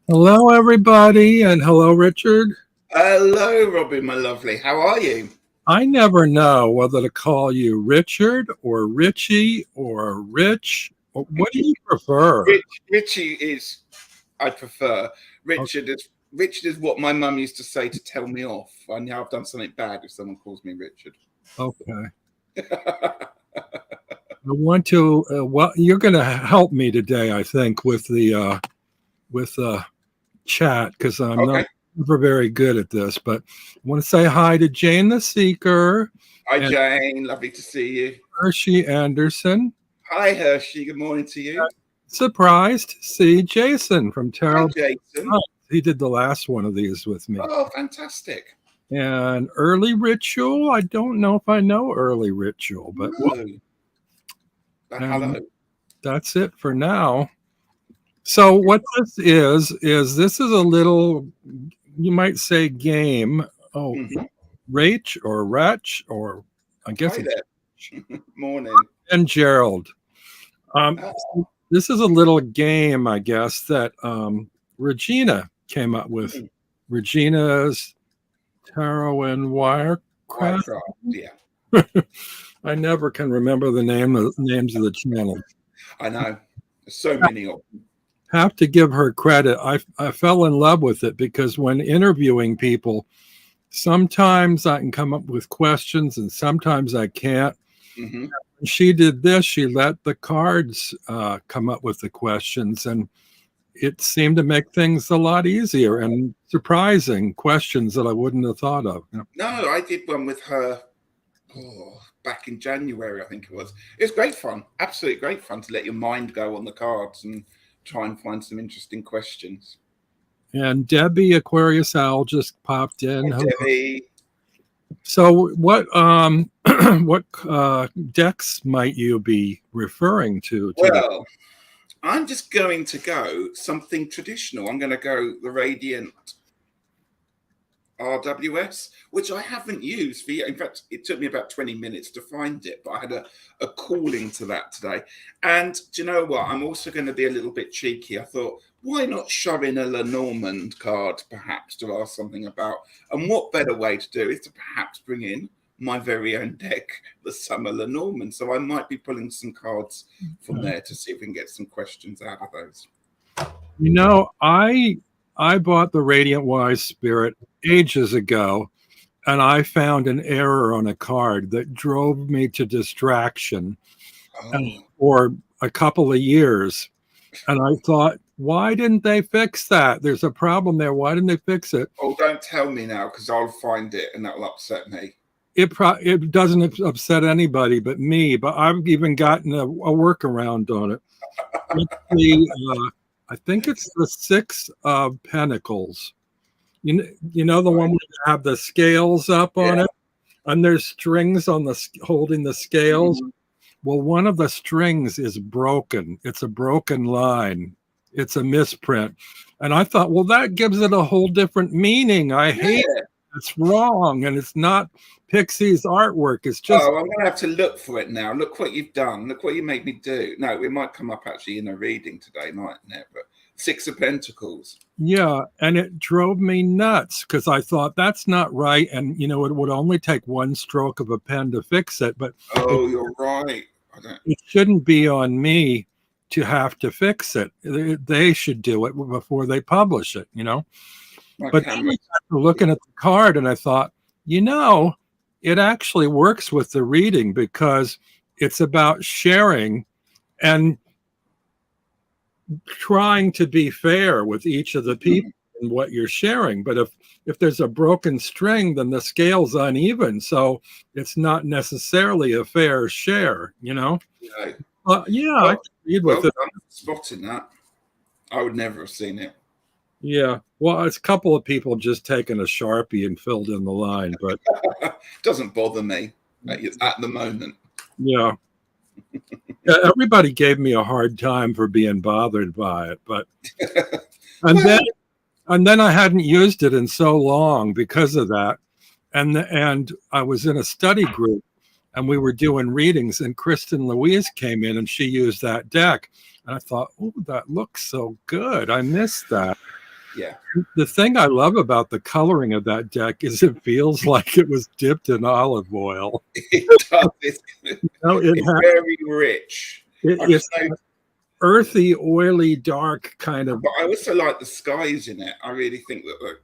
Hello, everybody, and hello, Richard. Hello, Robin, my lovely. How are you? I never know whether to call you Richard or Ritchie or Rich. What do you prefer? Ritchie is, I prefer. O- Richard is what my mum used to say to tell me off. I know I've done something bad if someone calls me Richard. Okay. I want to. Well, you're going to help me today, I think, with chat because I'm not Okay. ever very good at this. But I want to say hi to Jane the Seeker Hi, and Jane. Lovely to see you. Hershey Anderson. Hi, Hershey. Good morning to you. Surprised to see Jason from Hi, Terrell. Jason. He did the last one of these with me. Oh, fantastic. And early ritual, I don't know if I know early ritual, but No. Hello. that's it for now. So what this is a little, you might say, game. Oh, Mhm. Rach or Ratch or I guess Hi it's there. Morning. and Gerald. Um, Oh, this is a little game, I guess, that Regina came up with. mhm. Regina's Tarot and Wirecraft. Wirecraft. Yeah, I never can remember the names of the channels. I know. There's so many of them. Have to give her credit. I fell in love with it because when interviewing people, sometimes I can come up with questions and sometimes I can't. Hmm. When she did this, she let the cards come up with the questions, and it seemed to make things a lot easier and surprising questions that I wouldn't have thought of. No, I did one with her back in January, I think it was. It was great fun, absolutely great fun to let your mind go on the cards and try and find some interesting questions. And Debbie Aquarius Owl just popped Hi, in. Debbie. So, what what decks might you be referring to today? Well, I'm just going to go something traditional. I'm going to go the Radiant RWS, which I haven't used for. In fact, it took me about 20 minutes to find it, but I had a calling to that today. And do you know what? I'm also going to be a little bit cheeky. I thought, why not shove in a Lenormand card, perhaps, to ask something about? And what better way to do is to perhaps bring in my very own deck, the Summer Lenormand. So I might be pulling some cards from there to see if we can get some questions out of those. You know, I bought the Radiant Wise Spirit ages ago, and I found an error on a card that drove me to distraction Oh, for a couple of years. And I thought, why didn't they fix that? There's a problem there. Why didn't they fix it? oh, don't tell me now because I'll find it and that'll upset me. It doesn't upset anybody but me. But I've even gotten a workaround on it. It's I think it's the Six of Pentacles. You know the one Right. where you have the scales up on Yeah. it, and there's strings on holding the scales. Mhm. Well, one of the strings is broken. It's a broken line. It's a misprint. And I thought, well, that gives it a whole different meaning. I hate Yeah. it's wrong. And it's not Pixie's artwork. It's just, Oh, I'm going to have to look for it now. Look what you've done. Look what you made me do. No, it might come up actually in a reading today, mightn't it? But Six of Pentacles. yeah. And it drove me nuts because I thought that's not right. And, it would only take one stroke of a pen to fix it. But it, Oh, you're right. I don't. it shouldn't be on me to have to fix it. They should do it before they publish it. My But then camera. I got to looking at the card and I thought, it actually works with the reading because it's about sharing and trying to be fair with each of the people Mhm. in what you're sharing. But if there's a broken string, then the scale's uneven. So it's not necessarily a fair share. Yeah. Yeah, I Well, can read well with it. done for spotting that. I would never have seen it. Yeah. Well, it's a couple of people just taken a Sharpie and filled in the line, but Doesn't bother me at the moment. yeah. Yeah, everybody gave me a hard time for being bothered by it, but and then Well, and then I hadn't used it in so long because of that. And I was in a study group and we were doing readings and Kristen Louise came in and she used that deck. And I thought, oh, that looks so good. I missed that. Yeah. The thing I love about the coloring of that deck is it feels like it was dipped in olive oil. It does. It's very rich. It's earthy, oily, dark kind of. But I also like the skies in it. I really think that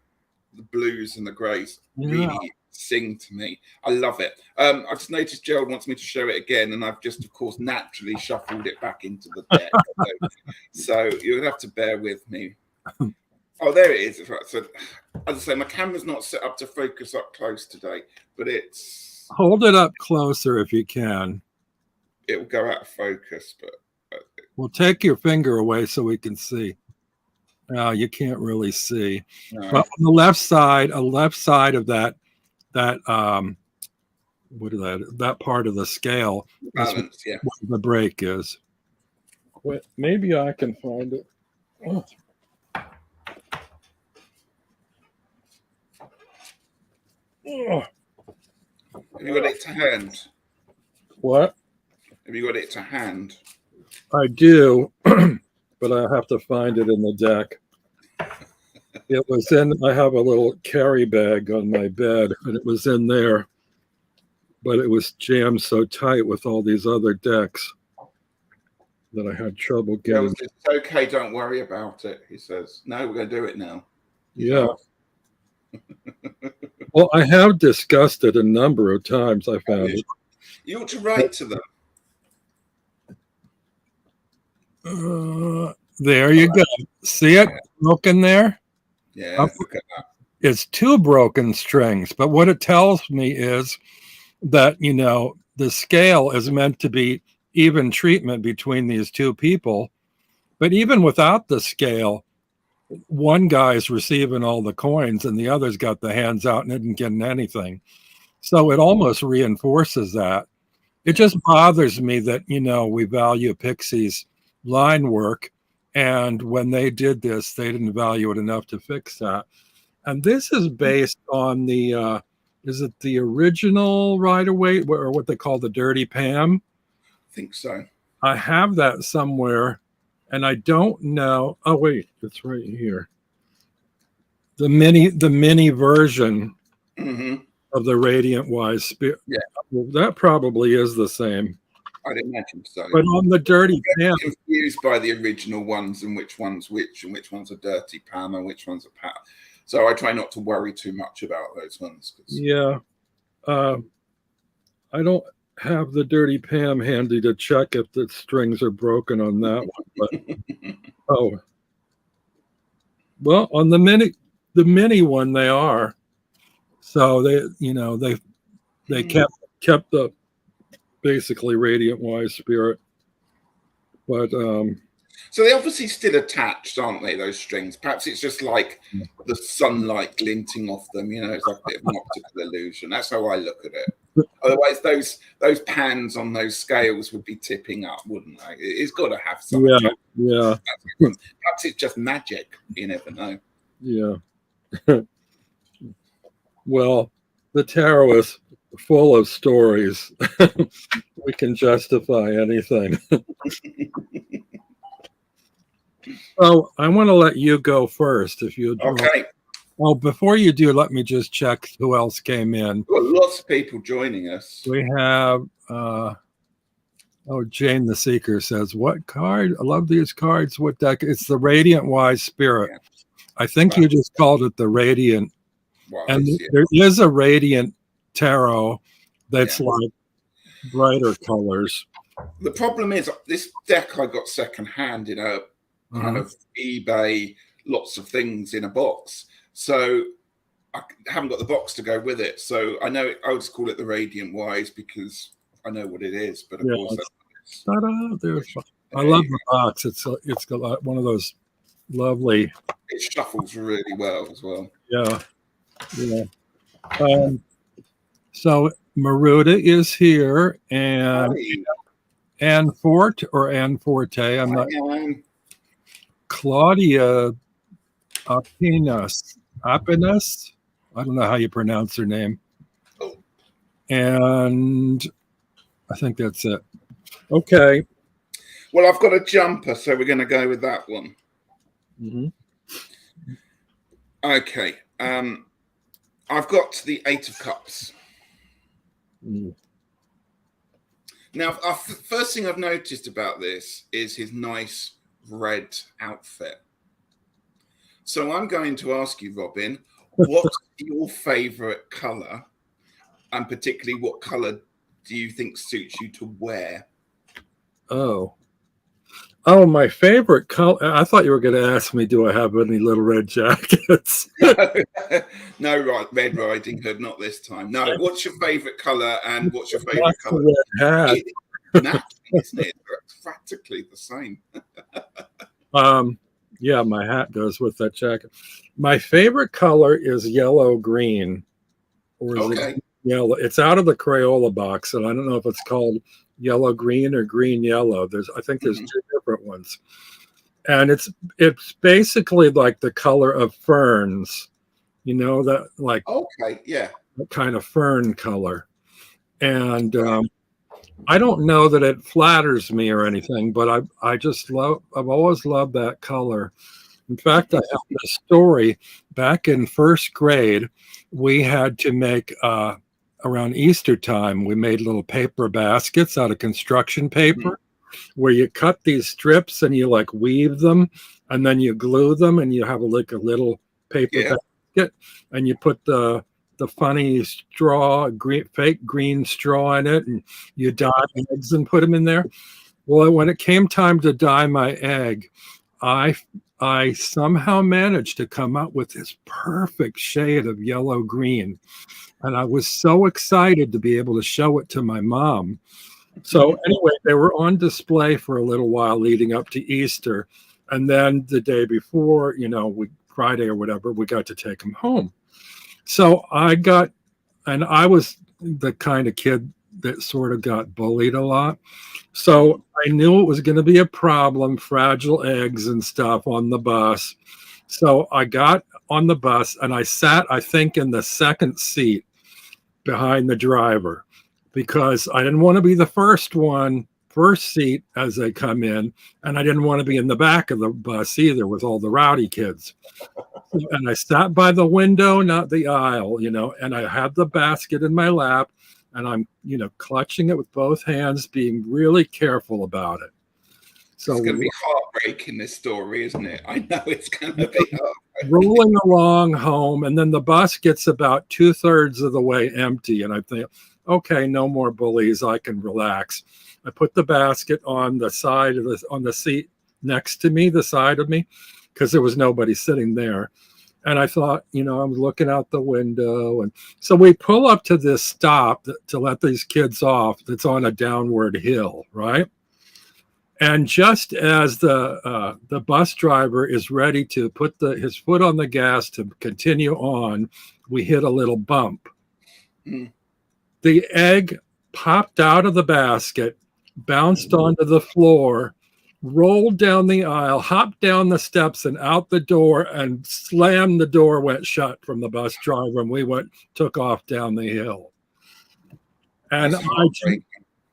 the blues and the greys really sing to me. I love it. I've just noticed Gerald wants me to show it again, and I've just, of course, naturally shuffled it back into the deck. So you'll have to bear with me. Oh, there it is. So, as I say, my camera's not set up to focus up close today, but it's... Hold it up closer if you can. It will go out of focus, but... Well, take your finger away so we can see. No, you can't really see. No. But on the left side of that what is that part of the scale? Balance, yeah. What the break is. Wait, maybe I can find it. Oh. Oh. Have you got it to hand? What? Have you got it to hand? I do, but I have to find it in the deck. It was in, I have a little carry bag on my bed, and it was in there, but it was jammed so tight with all these other decks that I had trouble getting. It's okay, don't worry about it, he says. No, we're going to do it now. Yeah. Well, I have discussed it a number of times, I found it. You ought to write to them. There you go. See it broken there? Yeah, look at that. It's two broken strings, but what it tells me is that, you know, the scale is meant to be even treatment between these two people. But even without the scale, one guy's receiving all the coins and the other's got the hands out and isn't getting anything. So it almost reinforces that. It just bothers me that, you know, we value Pixie's line work, and when they did this, they didn't value it enough to fix that. And this is based on the, is it the original Rider-Waite, or what they call the Dirty Pam? I think so. I have that somewhere, and I don't know. Oh wait, it's right here. The mini version of the Radiant Wise Spirit. Yeah, well, that probably is the same. I'd imagine so. But on the Dirty Pam, I'm confused by the original ones and which one's which, and which one's a Dirty Pam and which one's a Pat. So I try not to worry too much about those ones. Yeah, I don't have the Dirty Pam handy to check if the strings are broken on that one. But oh, well, on the mini one they are. So they, you know, they kept the basically Radiant Wise Spirit, but so they obviously still attached, aren't they, those strings? Perhaps it's just like the sunlight glinting off them, you know, it's like a bit of an optical illusion. That's how I look at it. Otherwise those pans on those scales would be tipping up, wouldn't they? It's got to have something. Yeah. Perhaps it's just magic, you never know. Yeah. Well, the tarot is full of stories. We can justify anything. Oh, I want to let you go first, if you do. Okay. Well, before you do, let me just check who else came in. We've got lots of people joining us. We have Jane the Seeker says, what card? I love these cards. What deck? It's the Radiant Wise Spirit. Yeah. I think you just called it the Radiant. Wow, and there is a Radiant Tarot that's like brighter colors. The problem is this deck I got secondhand in a kind of eBay, lots of things in a box. So I haven't got the box to go with it. So I know I would just call it the Radiant Wise because I know what it is. But of course, I love the box. It's got one of those lovely. It shuffles really well as well. Yeah. So Maruda is here, and Ann Forte. I'm not. Claudia Apinas. I don't know how you pronounce her name. And I think that's it. Okay. Well, I've got a jumper, so we're going to go with that one. Okay. I've got the Eight of Cups. Mm. Now, first thing I've noticed about this is his nice red outfit. So I'm going to ask you, Robin, what's your favourite colour, and particularly what colour do you think suits you to wear? Oh, my favorite color. I thought you were going to ask me, do I have any little red jackets? No, right, Red Riding Hood, not this time. No, what's your favourite colour, and what's your favourite That's colour? the red hat. It's matching, isn't it? It's practically the same. Yeah, my hat goes with that jacket. My favorite color is yellow green, or is it Okay. yellow? It's out of the Crayola box, and I don't know if it's called yellow green or green yellow. I think there's Mhm. two different ones, and it's basically like the color of ferns. You know that like Okay, yeah. that kind of fern color, and Right. I don't know that it flatters me or anything, but I've always loved that color. In fact, I have a story. Back in first grade, we had to make around Easter time, we made little paper baskets out of construction Mhm. paper where you cut these strips and you like weave them and then you glue them and you have like a little paper Yeah. basket and you put the funny straw, fake green straw in it, and you dye eggs and put them in there. Well, when it came time to dye my egg, I I somehow managed to come up with this perfect shade of yellow green, and I was so excited to be able to show it to my mom. So anyway, they were on display for a little while leading up to Easter, and then the day before, Friday or whatever, we got to take them home. So and I was the kind of kid that sort of got bullied a lot. So I knew it was going to be a problem, fragile eggs and stuff on the bus. So I got on the bus and I sat, I think, in the second seat behind the driver because I didn't want to be the first seat as they come in. And I didn't want to be in the back of the bus either with all the rowdy kids. And I sat by the window, not the aisle, and I had the basket in my lap and I'm, clutching it with both hands, being really careful about it. It's So going to we're be heartbreaking, this story, isn't it? I know it's going to be heartbreaking. rolling along home, and then the bus gets about 2/3 of the way empty. And I think, okay, no more bullies. I can relax. I put the basket on on the seat next to me, the side of me, because there was nobody sitting there. And I thought, I'm looking out the window. And so we pull up to this stop to let these kids off that's on a downward hill, right? And just as the bus driver is ready to put his foot on the gas to continue on, we hit a little bump. Mm. The egg popped out of the basket, bounced onto the floor, rolled down the aisle, hopped down the steps and out the door, and slammed the door, went shut from the bus driver, and we took off down the hill. And That's heartbreaking.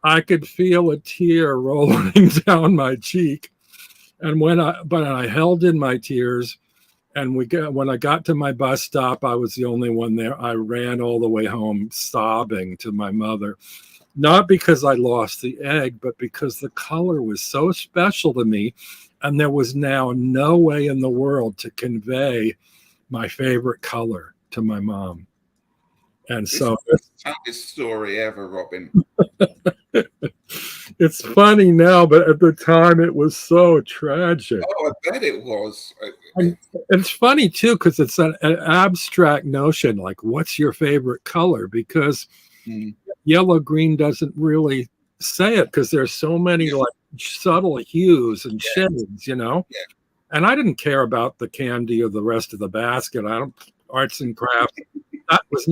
I could feel a tear rolling down my cheek. And but I held in my tears. And when I got to my bus stop, I was the only one there. I ran all the way home sobbing to my mother, not because I lost the egg, but because the color was so special to me. And there was now no way in the world to convey my favorite color to my mom. And This is so the saddest story ever, Robin. it's funny now, but at the time it was so tragic. Oh, I bet it was. And it's funny too, because it's an abstract notion, like what's your favorite color? Because Mm. yellow green doesn't really say it because there's so many Yeah, like subtle hues and yeah, shades, yeah. And I didn't care about the candy or the rest of the basket. I don't arts and crafts. That was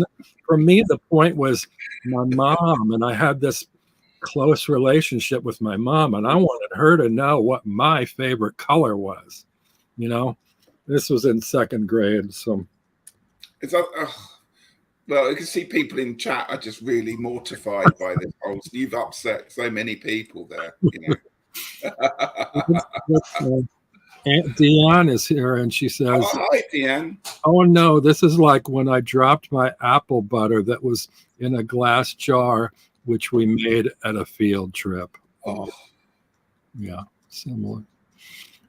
for me. The point was my mom, and I had this close relationship with my mom, and I wanted her to know what my favorite color was. You know, this was in second grade, so It's like, well, you can see people in chat are just really mortified by this whole. You've upset so many people there, it's, Aunt Dion is here, and she says, Oh, hi, Deanne. "Oh no, this is like when I dropped my apple butter that was in a glass jar, which we made at a field trip." Oh, Yeah, similar.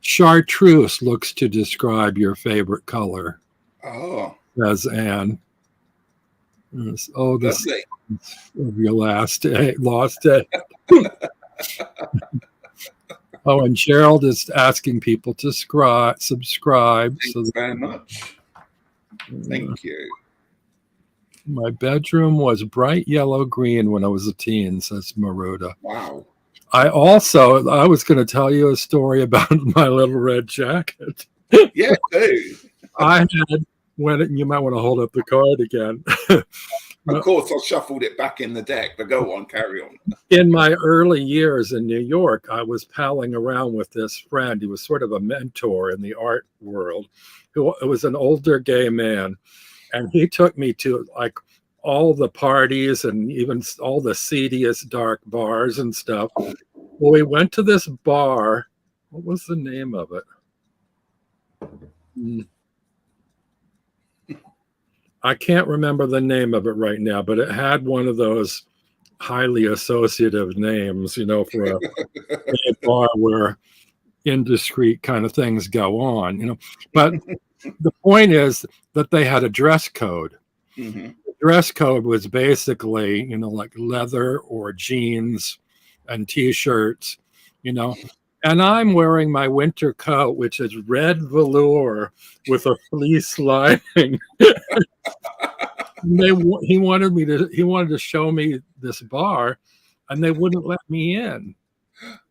Chartreuse looks to describe your favorite color, oh, says Anne. Yes. Oh, this lovely. of your lost day. Oh, and Gerald is asking people to subscribe. Thank So you very much. Thank you. my bedroom was bright yellow green when I was a teen, says Maruda. Wow. I was going to tell you a story about my little red jacket. Yeah, do. I had you might want to hold up the card again. Of course, I shuffled it back in the deck, but go on, carry on. In my early years in New York, I was palling around with this friend. He was sort of a mentor in the art world, who was an older gay man. And he took me to like all the parties and even all the seediest dark bars and stuff. Well, we went to this bar. What was the name of it? I can't remember the name of it right now, but it had one of those highly associative names, for a bar where indiscreet kind of things go on. But the point is that they had a dress code. Mm-hmm. The dress code was basically, like leather or jeans and t-shirts, and I'm wearing my winter coat, which is red velour with a fleece lining. He wanted to show me this bar, and they wouldn't let me in.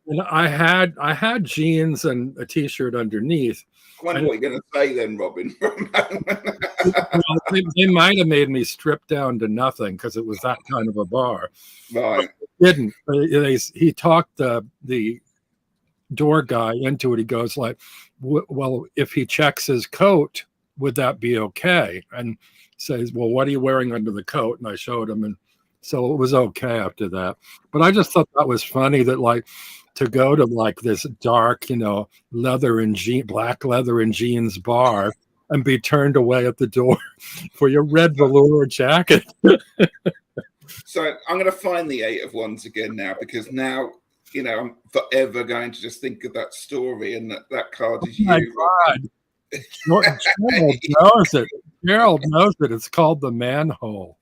And I had jeans and a t-shirt underneath. I wonder what you're going to say then, Robin. Well, they might have made me strip down to nothing because it was that kind of a bar. Right. Didn't. He talked the door guy into it. He goes like, well, if he checks his coat, would that be okay? And says, well, what are you wearing under the coat? And I showed him, and so it was okay after that. But I just thought that was funny that like to go to like this dark, black leather and jeans bar and be turned away at the door for your red velour jacket. So I'm going to find the 8 of Wands again now, because now, I'm forever going to just think of that story, and that card is My you. God. Gerald knows it. Gerald knows it. It's called the manhole.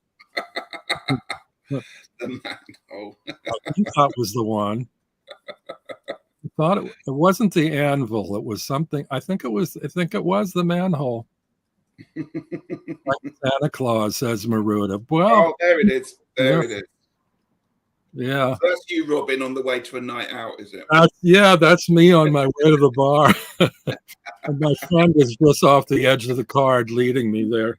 The manhole. I think that was the one. I thought it wasn't the anvil. It was something. I think it was the manhole. Like Santa Claus, says Maruda. Well, oh, there it is. There it is. Yeah. So that's you, Robin, on the way to a night out, is it? That's me on my way to the bar. And my friend is just off the edge of the card leading me there.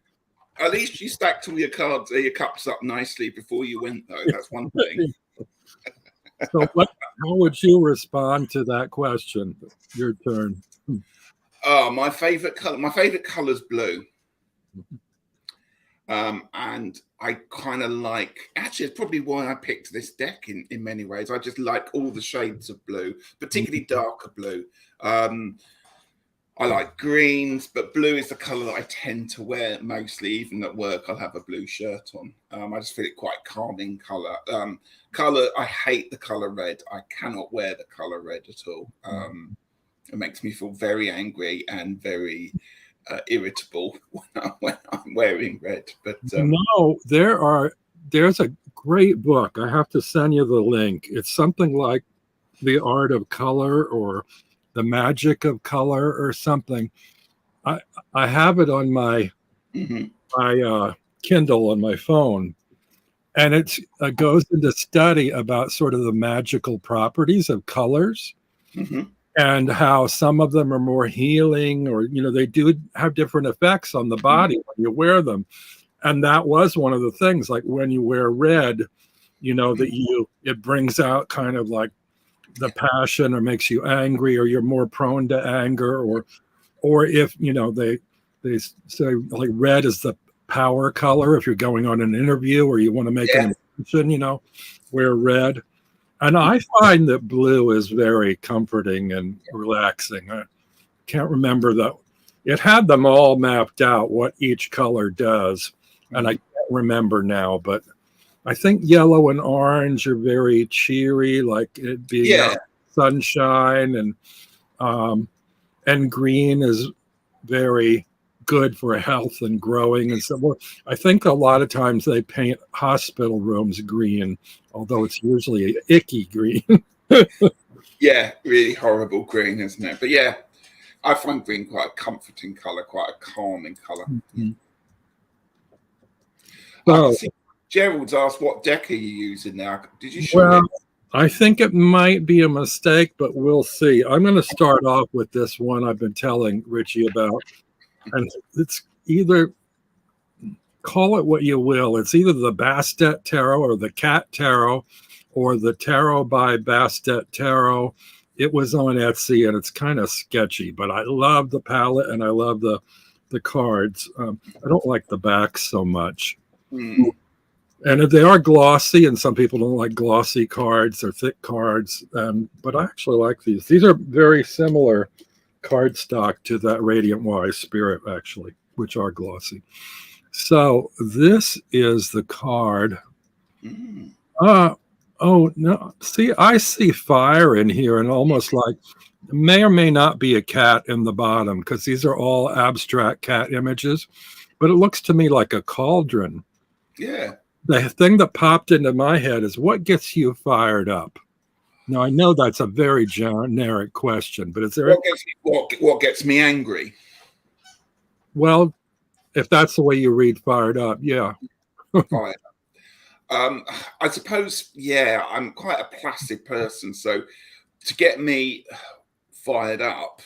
At least you stacked all your cards, your cups up nicely before you went, though. That's one thing. So how would you respond to that question? Your turn. Oh, my favorite color is blue. And I kind of actually, it's probably why I picked this deck in many ways. I just like all the shades of blue, particularly darker blue. I like greens, but blue is the color that I tend to wear mostly. Even at work, I'll have a blue shirt on. I just feel it quite calming color. I hate the color red. I cannot wear the color red at all. It makes me feel very angry and very irritable when I'm wearing red. But there's a great book. I have to send you the link. It's something like The Art of Color or The Magic of Color or something. I have it on my my Kindle on my phone, and it goes into study about sort of the magical properties of colors. And how some of them are more healing, or they do have different effects on the body when you wear them. And that was one of the things, like when you wear red, that it brings out kind of like the passion, or makes you angry, or you're more prone to anger, or if they say like red is the power color if you're going on an interview or you want to make an impression, wear red. And I find that blue is very comforting and relaxing. can't remember that. It had them all mapped out what each color does, and I can't remember now, but I think yellow and orange are very cheery, like it being Yeah. sunshine, and green is very good for health and growing and so on. I think a lot of times they paint hospital rooms green, although it's usually icky green. Yeah, really horrible green, isn't it? But yeah, I find green quite a comforting color, quite a calming color. Mhm. I can So, see Gerald's asked, what deck are you using now? Did you show well, him? I think it might be a mistake, but we'll see. I'm going to start off with this one I've been telling Ritchie about, and it's either, call it what you will. It's either the Bastet Tarot or the Cat Tarot or the Tarot by Bastet Tarot. It was on Etsy and it's kind of sketchy, but I love the palette and I love the cards. I don't like the backs so much. Hmm. And they are glossy, and some people don't like glossy cards or thick cards. But I actually like these. These are very similar cardstock to that Radiant Wise Spirit, actually, which are glossy. So this is the card. Mm. Oh no! See, I see fire in here, and almost like may or may not be a cat in the bottom because these are all abstract cat images. But it looks to me like a cauldron. Yeah. The thing that popped into my head is what gets you fired up? Now, I know that's a very generic question, but is there, What gets me angry? well, if that's the way you read fired up, yeah. Fire. I suppose, yeah, I'm quite a placid person. So to get me fired up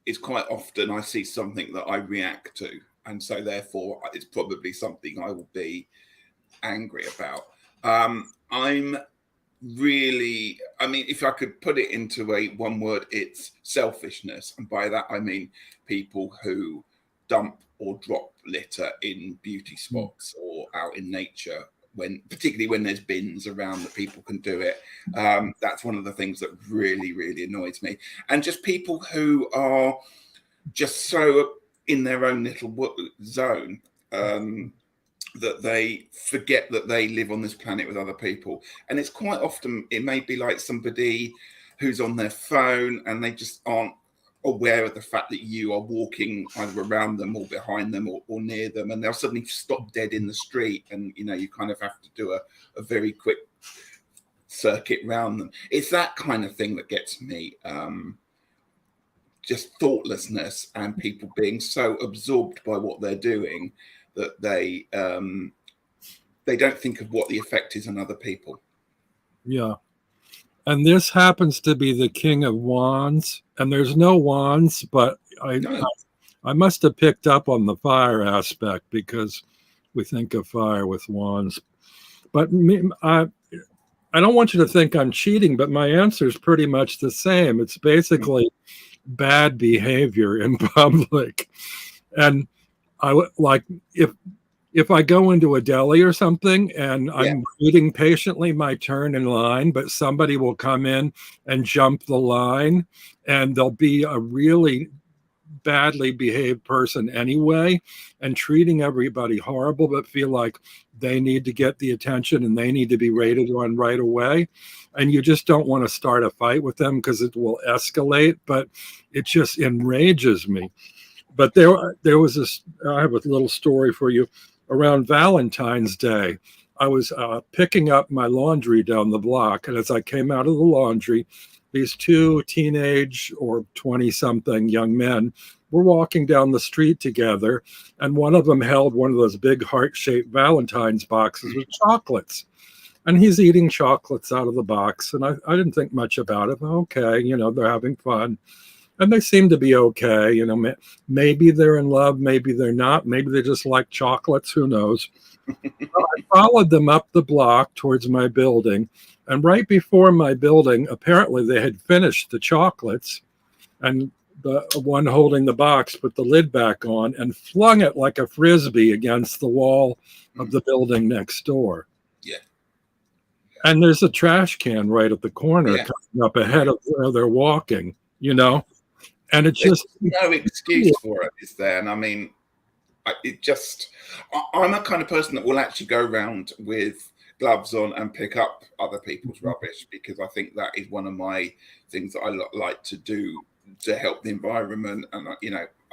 is quite often I see something that I react to. And so therefore it's probably something I will be angry about. I'm really, I mean, if I could put it into a one word, it's selfishness. And by that, I mean people who dump or drop litter in beauty spots or out in nature, particularly when there's bins around that people can do it. That's one of the things that really, really annoys me. And just people who are just so in their own little zone, that they forget that they live on this planet with other people. And it's quite often, it may be like somebody who's on their phone and they just aren't aware of the fact that you are walking either around them or behind them or near them, and they'll suddenly stop dead in the street, and you kind of have to do a very quick circuit round them. It's that kind of thing that gets me. Just thoughtlessness and people being so absorbed by what they're doing that they don't think of what the effect is on other people. Yeah. And this happens to be the King of Wands, and there's no wands, but I must have picked up on the fire aspect because we think of fire with wands. But I don't want you to think I'm cheating, but my answer is pretty much the same. It's basically bad behavior in public. And I would like if I go into a deli or something and I'm waiting patiently my turn in line, but somebody will come in and jump the line, and there'll be a really badly behaved person anyway, and treating everybody horrible, but feel like they need to get the attention and they need to be rated on right away. And you just don't want to start a fight with them because it will escalate, but it just enrages me. But there was this, I have a little story for you. Around Valentine's Day, I was picking up my laundry down the block. And as I came out of the laundry, these two teenage or 20-something young men were walking down the street together. And one of them held one of those big heart-shaped Valentine's boxes with chocolates. And he's eating chocolates out of the box. And I didn't think much about it. Okay, they're having fun. And they seem to be okay. Maybe they're in love, maybe they're not, maybe they just like chocolates, who knows. I followed them up the block towards my building, and right before my building, apparently they had finished the chocolates, and the one holding the box put the lid back on and flung it like a frisbee against the wall of the building next door. Yeah. And there's a trash can right at the corner coming up ahead of where they're walking, And it's There's just no excuse for it, is there? And I mean, I'm a kind of person that will actually go around with gloves on and pick up other people's rubbish, because I think that is one of my things that I like to do to help the environment. And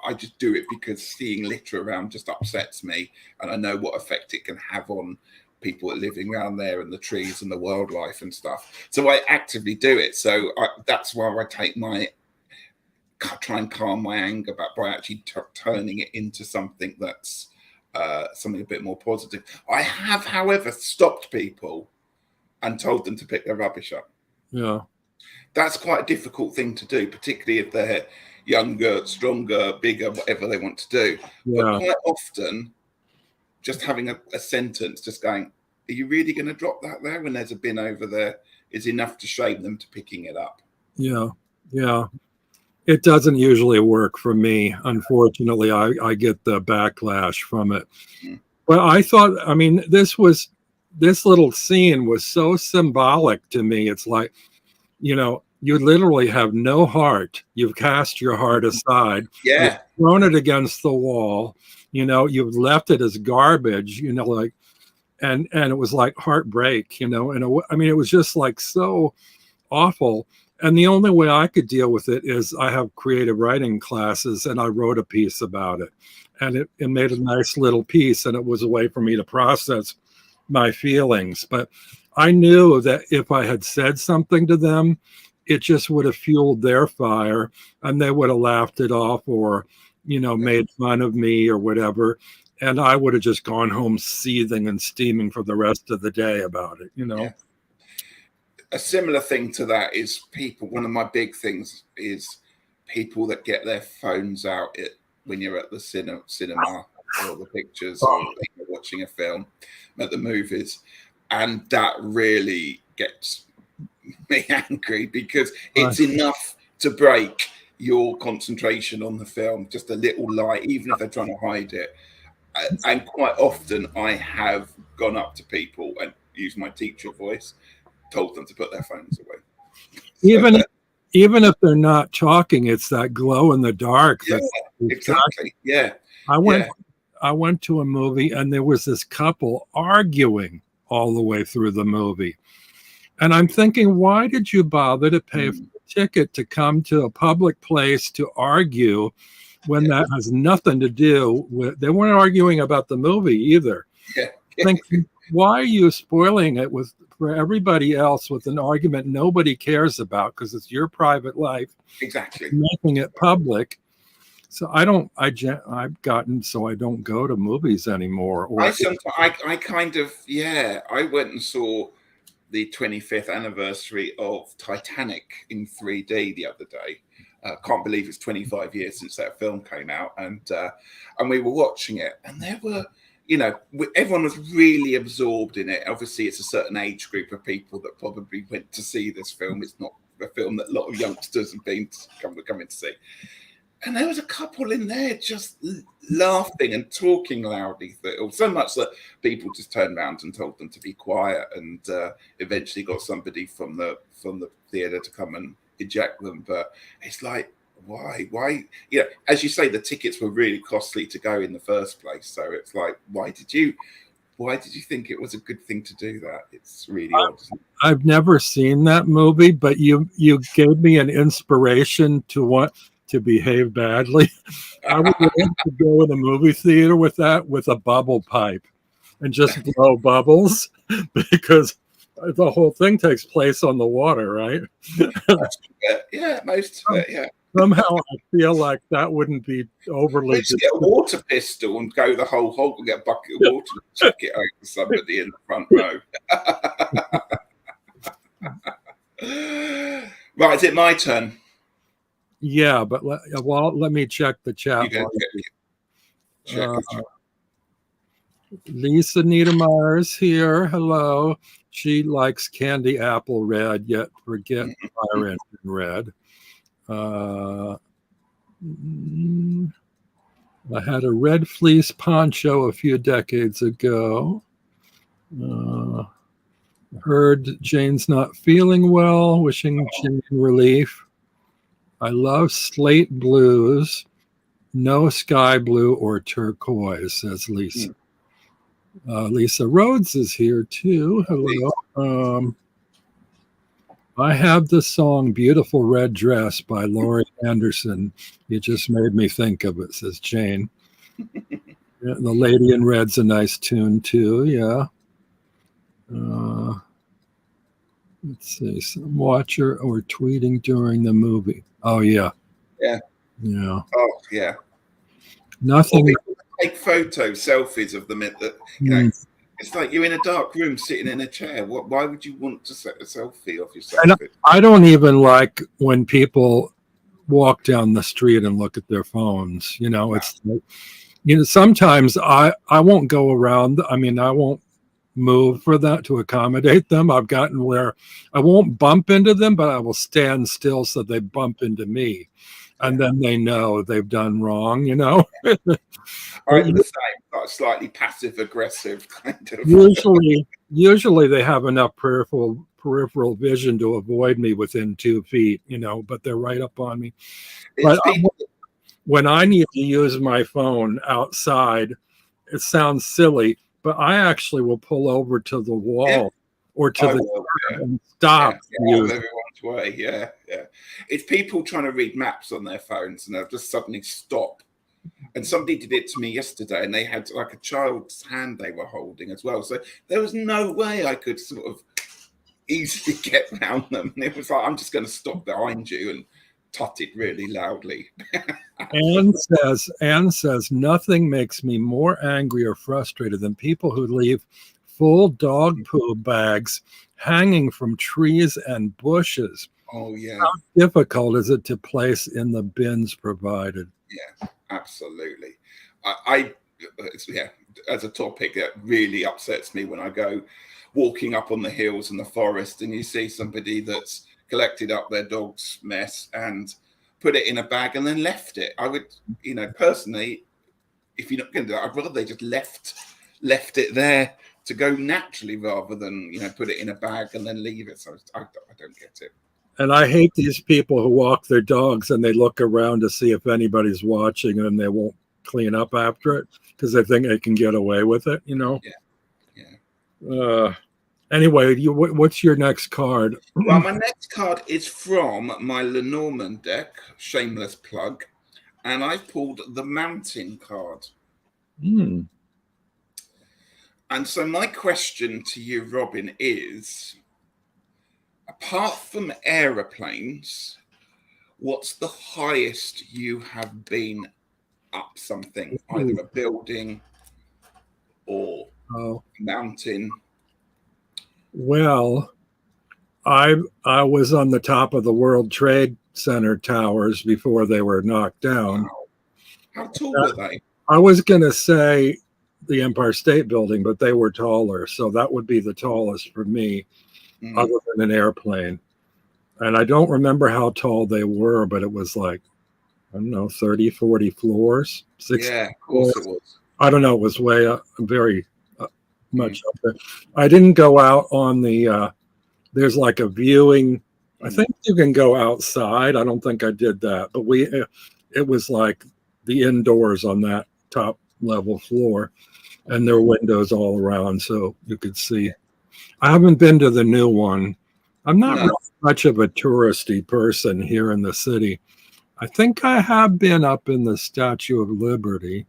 I just do it because seeing litter around just upsets me, and I know what effect it can have on people living around there and the trees and the wildlife and stuff. So I actively do it. So that's why I try and calm my anger back by actually turning it into something that's something a bit more positive. I have, however, stopped people and told them to pick their rubbish up. Yeah. That's quite a difficult thing to do, particularly if they're younger, stronger, bigger, whatever they want to do. Yeah. But quite often, just having a sentence, just going, "Are you really going to drop that there when there's a bin over there?" is enough to shame them to picking it up. Yeah. Yeah. It doesn't usually work for me. Unfortunately, I get the backlash from it. Mm. But I thought, I mean, this little scene was so symbolic to me. It's like, you literally have no heart. You've cast your heart aside. Yeah. You've thrown it against the wall. You've left it as garbage, like, and it was like heartbreak, and I mean, it was just like so awful. And the only way I could deal with it is I have creative writing classes, and I wrote a piece about it. And it made a nice little piece, and it was a way for me to process my feelings. But I knew that if I had said something to them, it just would have fueled their fire, and they would have laughed it off, or, made fun of me or whatever. And I would have just gone home seething and steaming for the rest of the day about it, Yeah. A similar thing to that is people. One of my big things is people that get their phones out when you're at the cinema or the pictures, or you're watching a film at the movies, and that really gets me angry, because it's enough to break your concentration on the film. Just a little light, even if they're trying to hide it. And quite often I have gone up to people and used my teacher voice, told them to put their phones away. Even if they're not talking, it's that glow in the dark. Yeah, exactly. Yeah. I went to a movie, and there was this couple arguing all the way through the movie. And I'm thinking, why did you bother to pay for a ticket to come to a public place to argue when that has nothing to do with, they weren't arguing about the movie either. Yeah. Thinking, why are you spoiling it for everybody else with an argument nobody cares about, because it's your private life? Exactly. Making it public. So I've gotten so I don't go to movies anymore. Or I kind of, I went and saw the 25th anniversary of Titanic in 3D the other day. Can't believe it's 25 years since that film came out, and we were watching it, and there were, everyone was really absorbed in it. Obviously, it's a certain age group of people that probably went to see this film. It's not a film that a lot of youngsters have been coming to see. And there was a couple in there just laughing and talking loudly, so much that people just turned around and told them to be quiet, and eventually got somebody from the theatre to come and eject them. But it's like, why? As you say, the tickets were really costly to go in the first place. So it's like, why did you think it was a good thing to do that? It's really odd. I've never seen that movie, but you gave me an inspiration to want to behave badly. I would want to go in a movie theater with a bubble pipe and just blow bubbles, because the whole thing takes place on the water, right? Yeah, most of it, yeah. Somehow I feel like that wouldn't be overly. Let's get a water pistol and go the whole hog and get a bucket of water and chuck it over somebody in the front row. Right, is it my turn? Yeah, but let me check the chat. Check. Lisa Niedermeyer's here. Hello. She likes candy apple red, yet forget fire engine red. I had a red fleece poncho a few decades ago. Heard Jane's not feeling well, wishing Jane relief. I love slate blues, no sky blue or turquoise, says Lisa. Mm. Lisa Rhodes is here too. Hello. I have the song Beautiful Red Dress by Laurie Anderson. You just made me think of it, says Jane. Yeah, the Lady in Red's a nice tune too. Yeah. Let's see. Some watcher or tweeting during the movie. Oh, yeah. Yeah. Yeah. Oh, yeah. Nothing. Or people take photos, selfies of them. It's like you're in a dark room sitting in a chair. Why would you want to set a selfie of yourself? And I don't even like when people walk down the street and look at their phones. It's like, sometimes I won't go around. I mean, I won't move for that to accommodate them. I've gotten where I won't bump into them, but I will stand still so they bump into me. And then they know they've done wrong, I'm the same, like slightly passive aggressive kind of. Usually they have enough peripheral vision to avoid me within 2 feet, but they're right up on me. But when I need to use my phone outside, it sounds silly, but I actually will pull over to the wall or to and stop. Everyone's way. Yeah. It's people trying to read maps on their phones and they'll just suddenly stop. And somebody did it to me yesterday, and they had like a child's hand they were holding as well. So there was no way I could sort of easily get around them. And it was like, I'm just going to stop behind you and tutted really loudly. Anne says, nothing makes me more angry or frustrated than people who leave full dog poo bags hanging from trees and bushes. Oh, yeah. How difficult is it to place in the bins provided? Yeah, absolutely. As a topic, it really upsets me when I go walking up on the hills in the forest and you see somebody that's collected up their dog's mess and put it in a bag and then left it. I would, personally, if you're not going to do that, I'd rather they just left it there to go naturally rather than, put it in a bag and then leave it. So I don't get it. And I hate these people who walk their dogs and they look around to see if anybody's watching and they won't clean up after it because they think they can get away with it, Yeah. Anyway, what's your next card? Well, my next card is from my Lenormand deck, shameless plug, and I pulled the Mountain card. And so my question to you, Robin, is, apart from aeroplanes, what's the highest you have been up something, either a building or a mountain? Well, I was on the top of the World Trade Center towers before they were knocked down. Wow. How tall were they? I was going to say the Empire State Building, but they were taller. So that would be the tallest for me, other than an airplane. And I don't remember how tall they were, but it was like, I don't know, 30, 40 floors. 60 yeah, of course floors. It was. I don't know. It was way up, very much up there. I didn't go out on the, there's like a viewing. I think you can go outside. I don't think I did that, but it was like the indoors on that top level floor, and there were windows all around so you could see. I haven't been to the new one. I'm not really much of a touristy person here in the city. I think I have been up in the Statue of Liberty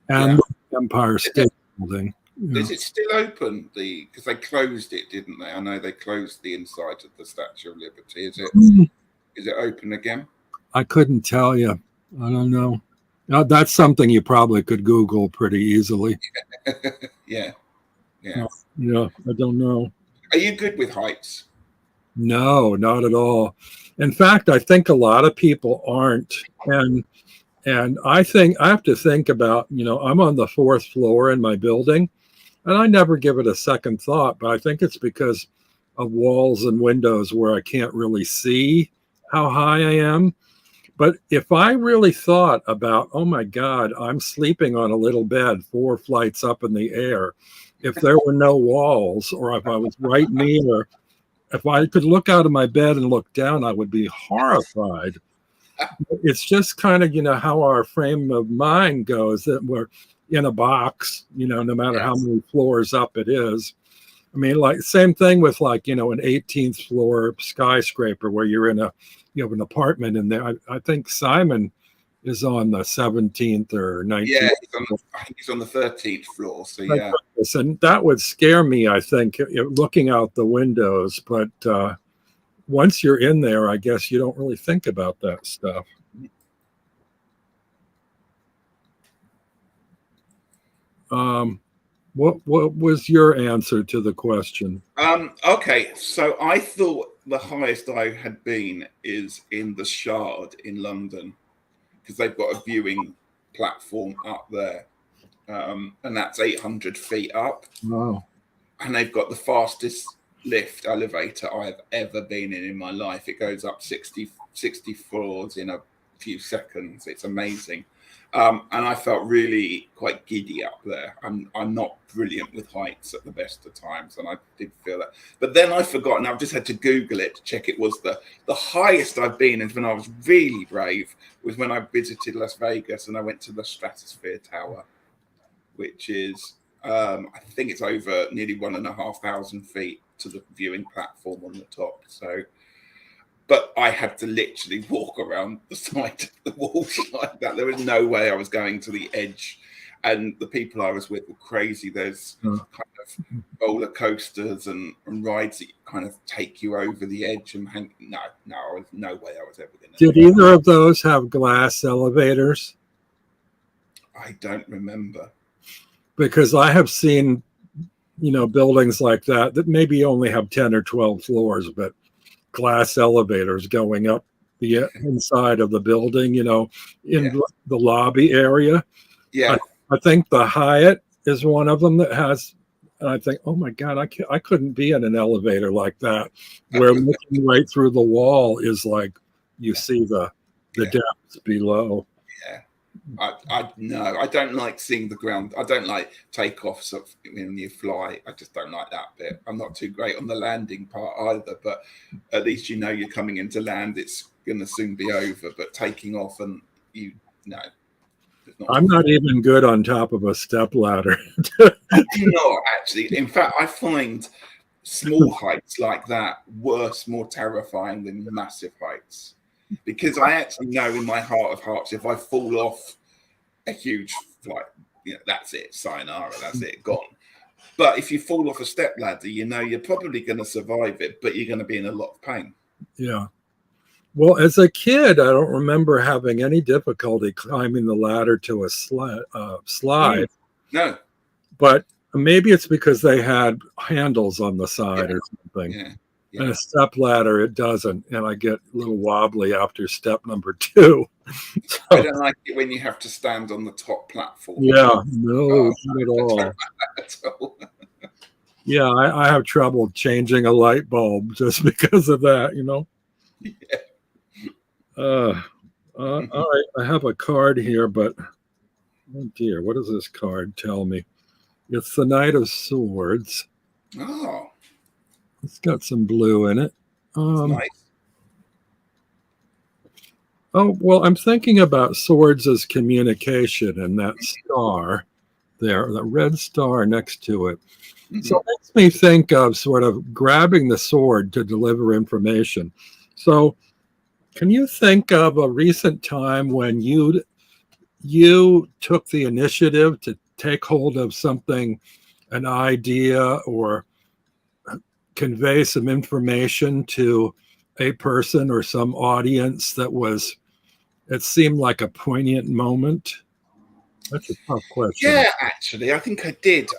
and the Empire State Building. Is it still open? Because they closed it, didn't they? I know they closed the inside of the Statue of Liberty. Is it open again? I couldn't tell you. I don't know. That's something you probably could Google pretty easily. Yeah. I don't know. Are you good with heights? No, not at all. In fact, I think a lot of people aren't. And I think I have to think about, I'm on the 4th floor in my building, and I never give it a second thought, but I think it's because of walls and windows where I can't really see how high I am. But if I really thought about, oh my God, I'm sleeping on a little bed 4 flights up in the air, if there were no walls, or if I was right near, if I could look out of my bed and look down, I would be horrified. It's just kind of, how our frame of mind goes, that we're in a box, no matter how Yes. many floors up it is. I mean, like, same thing with, like, an 18th floor skyscraper where you have an apartment in there. I think Simon is on the 17th or Yeah, 19th. I think he's on the 13th floor. So My yeah. goodness, and that would scare me, I think, looking out the windows. But once you're in there, I guess you don't really think about that stuff. Um, what was your answer to the question? Okay, so I thought the highest I had been is in the Shard in London because they've got a viewing platform up there, and that's 800 feet up, Wow. and they've got the fastest lift elevator I've ever been in my life. It goes up 60 floors in a few seconds. It's amazing. And I felt really quite giddy up there. I'm not brilliant with heights at the best of times, and I did feel that. But then I forgot, and I've just had to Google it to check. It was the highest I've been, and when I was really brave was when I visited Las Vegas and I went to the Stratosphere Tower, which is I think it's over nearly 1,500 feet to the viewing platform on the top. So, but I had to literally walk around the side of the walls like that. There was no way I was going to the edge, and the people I was with were crazy. There's Uh, kind of roller coasters and rides that kind of take you over the edge and hang. No, I was no way I was ever going to. Did either of those have glass elevators? I don't remember. Because I have seen, buildings like that maybe only have 10 or 12 floors, but glass elevators going up the inside of the building, in Yeah, the lobby area. I, yeah. I think the Hyatt is one of them that has, and I think, oh my God, I couldn't be in an elevator like that, where looking right through the wall is like you see the Yeah. depths below. Yeah. I no, I don't like seeing the ground. I don't like takeoffs of when you fly. I just don't like that bit. I'm not too great on the landing part either, but at least you're coming into land. It's going to soon be over. But taking off and no, it's not my I'm thing. not even good on top of a step ladder. I'm not actually. In fact, I find small heights like that worse, more terrifying than massive heights, because I actually know in my heart of hearts if I fall off a huge flight, that's it, sayonara, that's it, gone. But if you fall off a step ladder, you're probably going to survive it, but you're going to be in a lot of pain. Yeah. Well, as a kid, I don't remember having any difficulty climbing the ladder to a slide, No, but maybe it's because they had handles on the yeah, side or something. yeah, And yeah. a step ladder, it doesn't. And I get a little wobbly after step number two. I So, don't like it when you have to stand on the top platform. yeah, no, not at I don't all. like that at all. Yeah, I have trouble changing a light bulb just because of that. Yeah. Uh, all right, I have a card here, but oh dear, what does this card tell me? It's the Knight of Swords. Oh, It's got some blue in it. it's Um, nice. oh, well, I'm thinking about swords as communication and that star there, the red star next to it. So Hmm. it makes me think of sort of grabbing the sword to deliver information. So can you think of a recent time when you took the initiative to take hold of something, an idea, or convey some information to a person or some audience it seemed like a poignant moment? That's a tough question. Yeah, actually, I think I did.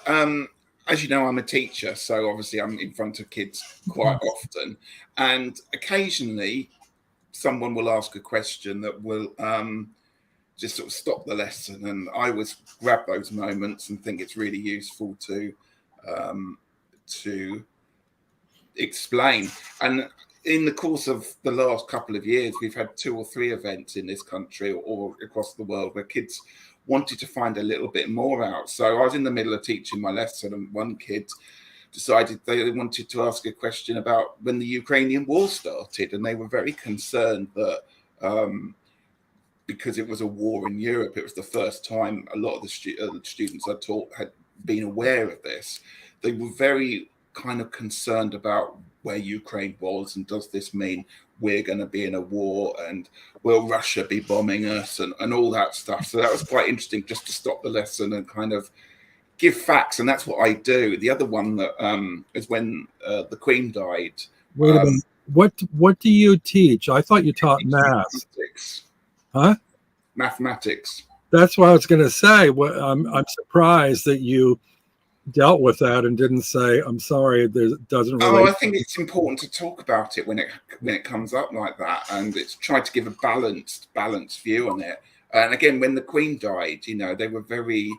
As you know, I'm a teacher, so obviously I'm in front of kids quite often, and occasionally someone will ask a question that will just sort of stop the lesson, and I always grab those moments and think it's really useful um, to explain. And in the course of the last couple of years, we've had 2 or 3 events in this country or across the world where kids wanted to find a little bit more out. So I was in the middle of teaching my lesson, and one kid decided they wanted to ask a question about when the Ukrainian war started, and they were very concerned that because it was a war in Europe, it was the first time a lot of the students I taught had been aware of this. They were very kind of concerned about where Ukraine was, and does this mean we're going to be in a war, and will Russia be bombing us, and all that stuff. So that was quite interesting, just to stop the lesson and kind of give facts. And that's what I do. The other one that is when the Queen died. Wait a minute. What do you teach? I thought you taught math. Mathematics. Huh? Mathematics. That's what I was going to say. I'm surprised that you dealt with that and didn't say, I'm sorry, there doesn't relate. Oh, I think it's important to talk about it when it comes up like that, and it's trying to give a balanced view on it. And again, when the Queen died, you know, they were very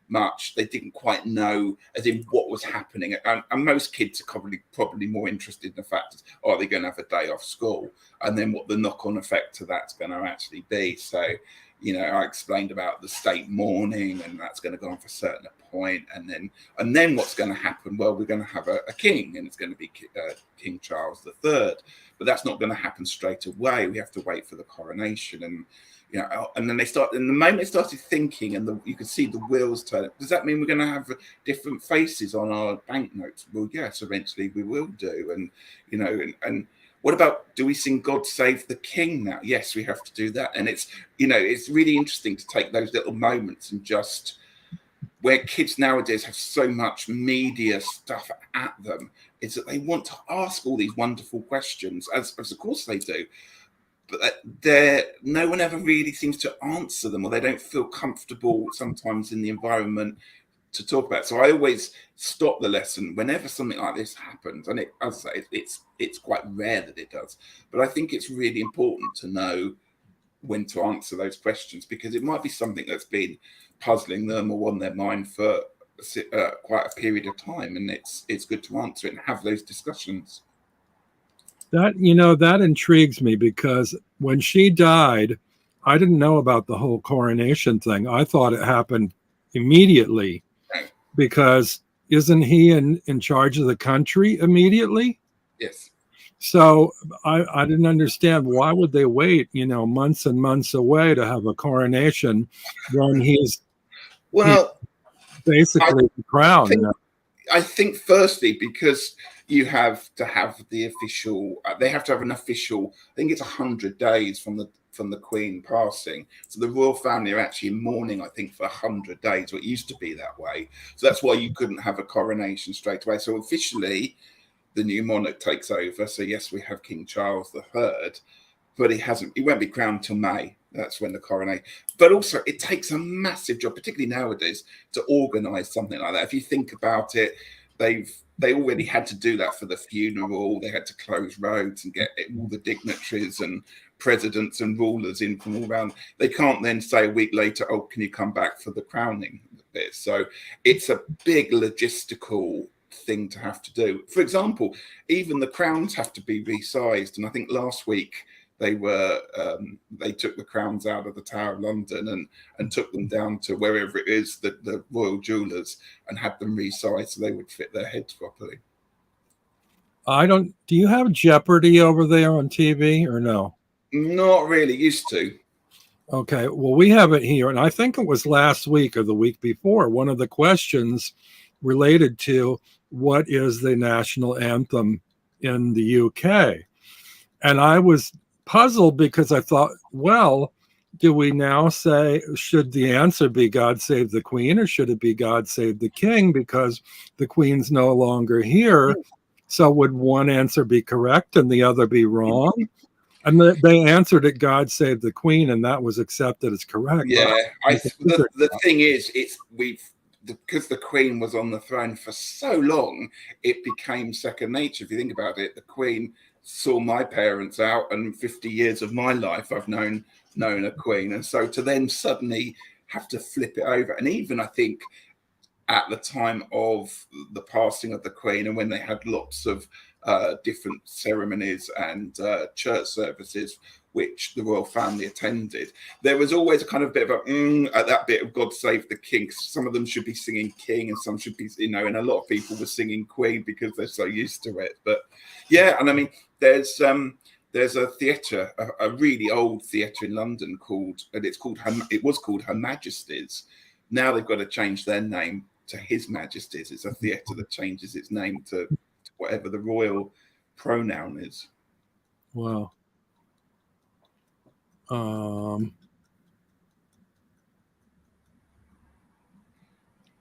much, they didn't quite know as in what was happening, and most kids are probably more interested in the fact, are they going to have a day off school, and then what the knock-on effect to that's going to actually be. So, you know, I explained about the state mourning, and that's going to go on for a certain point, and then what's going to happen? Well, we're going to have a king, and it's going to be King Charles III, but that's not going to happen straight away. We have to wait for the coronation, and you know, and then the moment they started thinking, and you could see the wheels turn. Does that mean we're going to have different faces on our banknotes? Well, yes, eventually we will do, and you know, and what about, do we sing God Save the King now? Yes, we have to do that. And it's, you know, it's really interesting to take those little moments, and just where kids nowadays have so much media stuff at them, is that they want to ask all these wonderful questions, as of course they do, but no one ever really seems to answer them, or they don't feel comfortable sometimes in the environment to talk about. So I always stop the lesson whenever something like this happens, and I'd say it's quite rare that it does, but I think it's really important to know when to answer those questions, because it might be something that's been puzzling them or on their mind for quite a period of time, and it's good to answer it and have those discussions. That, you know, that intrigues me, because when she died, I didn't know about the whole coronation thing. I thought it happened immediately, because isn't he in charge of the country immediately? Yes. So I didn't understand, why would they wait, you know, months and months away to have a coronation when he's basically the crown. I think firstly, because you have to have the official, they have to have an official, I think it's 100 days from the Queen passing. So the royal family are actually in mourning, I think, for 100 days, or it used to be that way. So that's why you couldn't have a coronation straight away. So officially, the new monarch takes over. So yes, we have King Charles III, but he won't be crowned till May. That's when the coronation. But also, it takes a massive job, particularly nowadays, to organise something like that. If you think about it, they already had to do that for the funeral. They had to close roads and get all the dignitaries and presidents and rulers in from all around. They can't then say a week later, "Oh, can you come back for the crowning bit?" So it's a big logistical thing to have to do. For example, even the crowns have to be resized, and I think last week they took the crowns out of the Tower of London and took them down to wherever it is, the royal jewelers, and had them resized so they would fit their heads properly. Do you have Jeopardy over there on TV or no? Not really, used to. Okay, well, we have it here, and I think it was last week or the week before. One of the questions related to what is the national anthem in the UK. And I was puzzled, because I thought, well, do we now say, should the answer be God Save the Queen, or should it be God Save the King, because the Queen's no longer here? So would one answer be correct and the other be wrong? And they answered it, God Save the Queen, and that was accepted as correct. Yeah, the thing is, because the Queen was on the throne for so long, it became second nature. If you think about it, the Queen saw my parents out, and 50 years of my life I've known a Queen, and so to then suddenly have to flip it over. And even I think at the time of the passing of the Queen, and when they had lots of different ceremonies and church services which the royal family attended, there was always a kind of bit of at that bit of God Save the King. Some of them should be singing King, and some should be, you know, and a lot of people were singing Queen because they're so used to it. But yeah, and I mean, there's there's a theatre, a really old theatre in London it was called Her Majesty's. Now they've got to change their name to His Majesty's. It's a theatre that changes its name to whatever the royal pronoun is. Wow.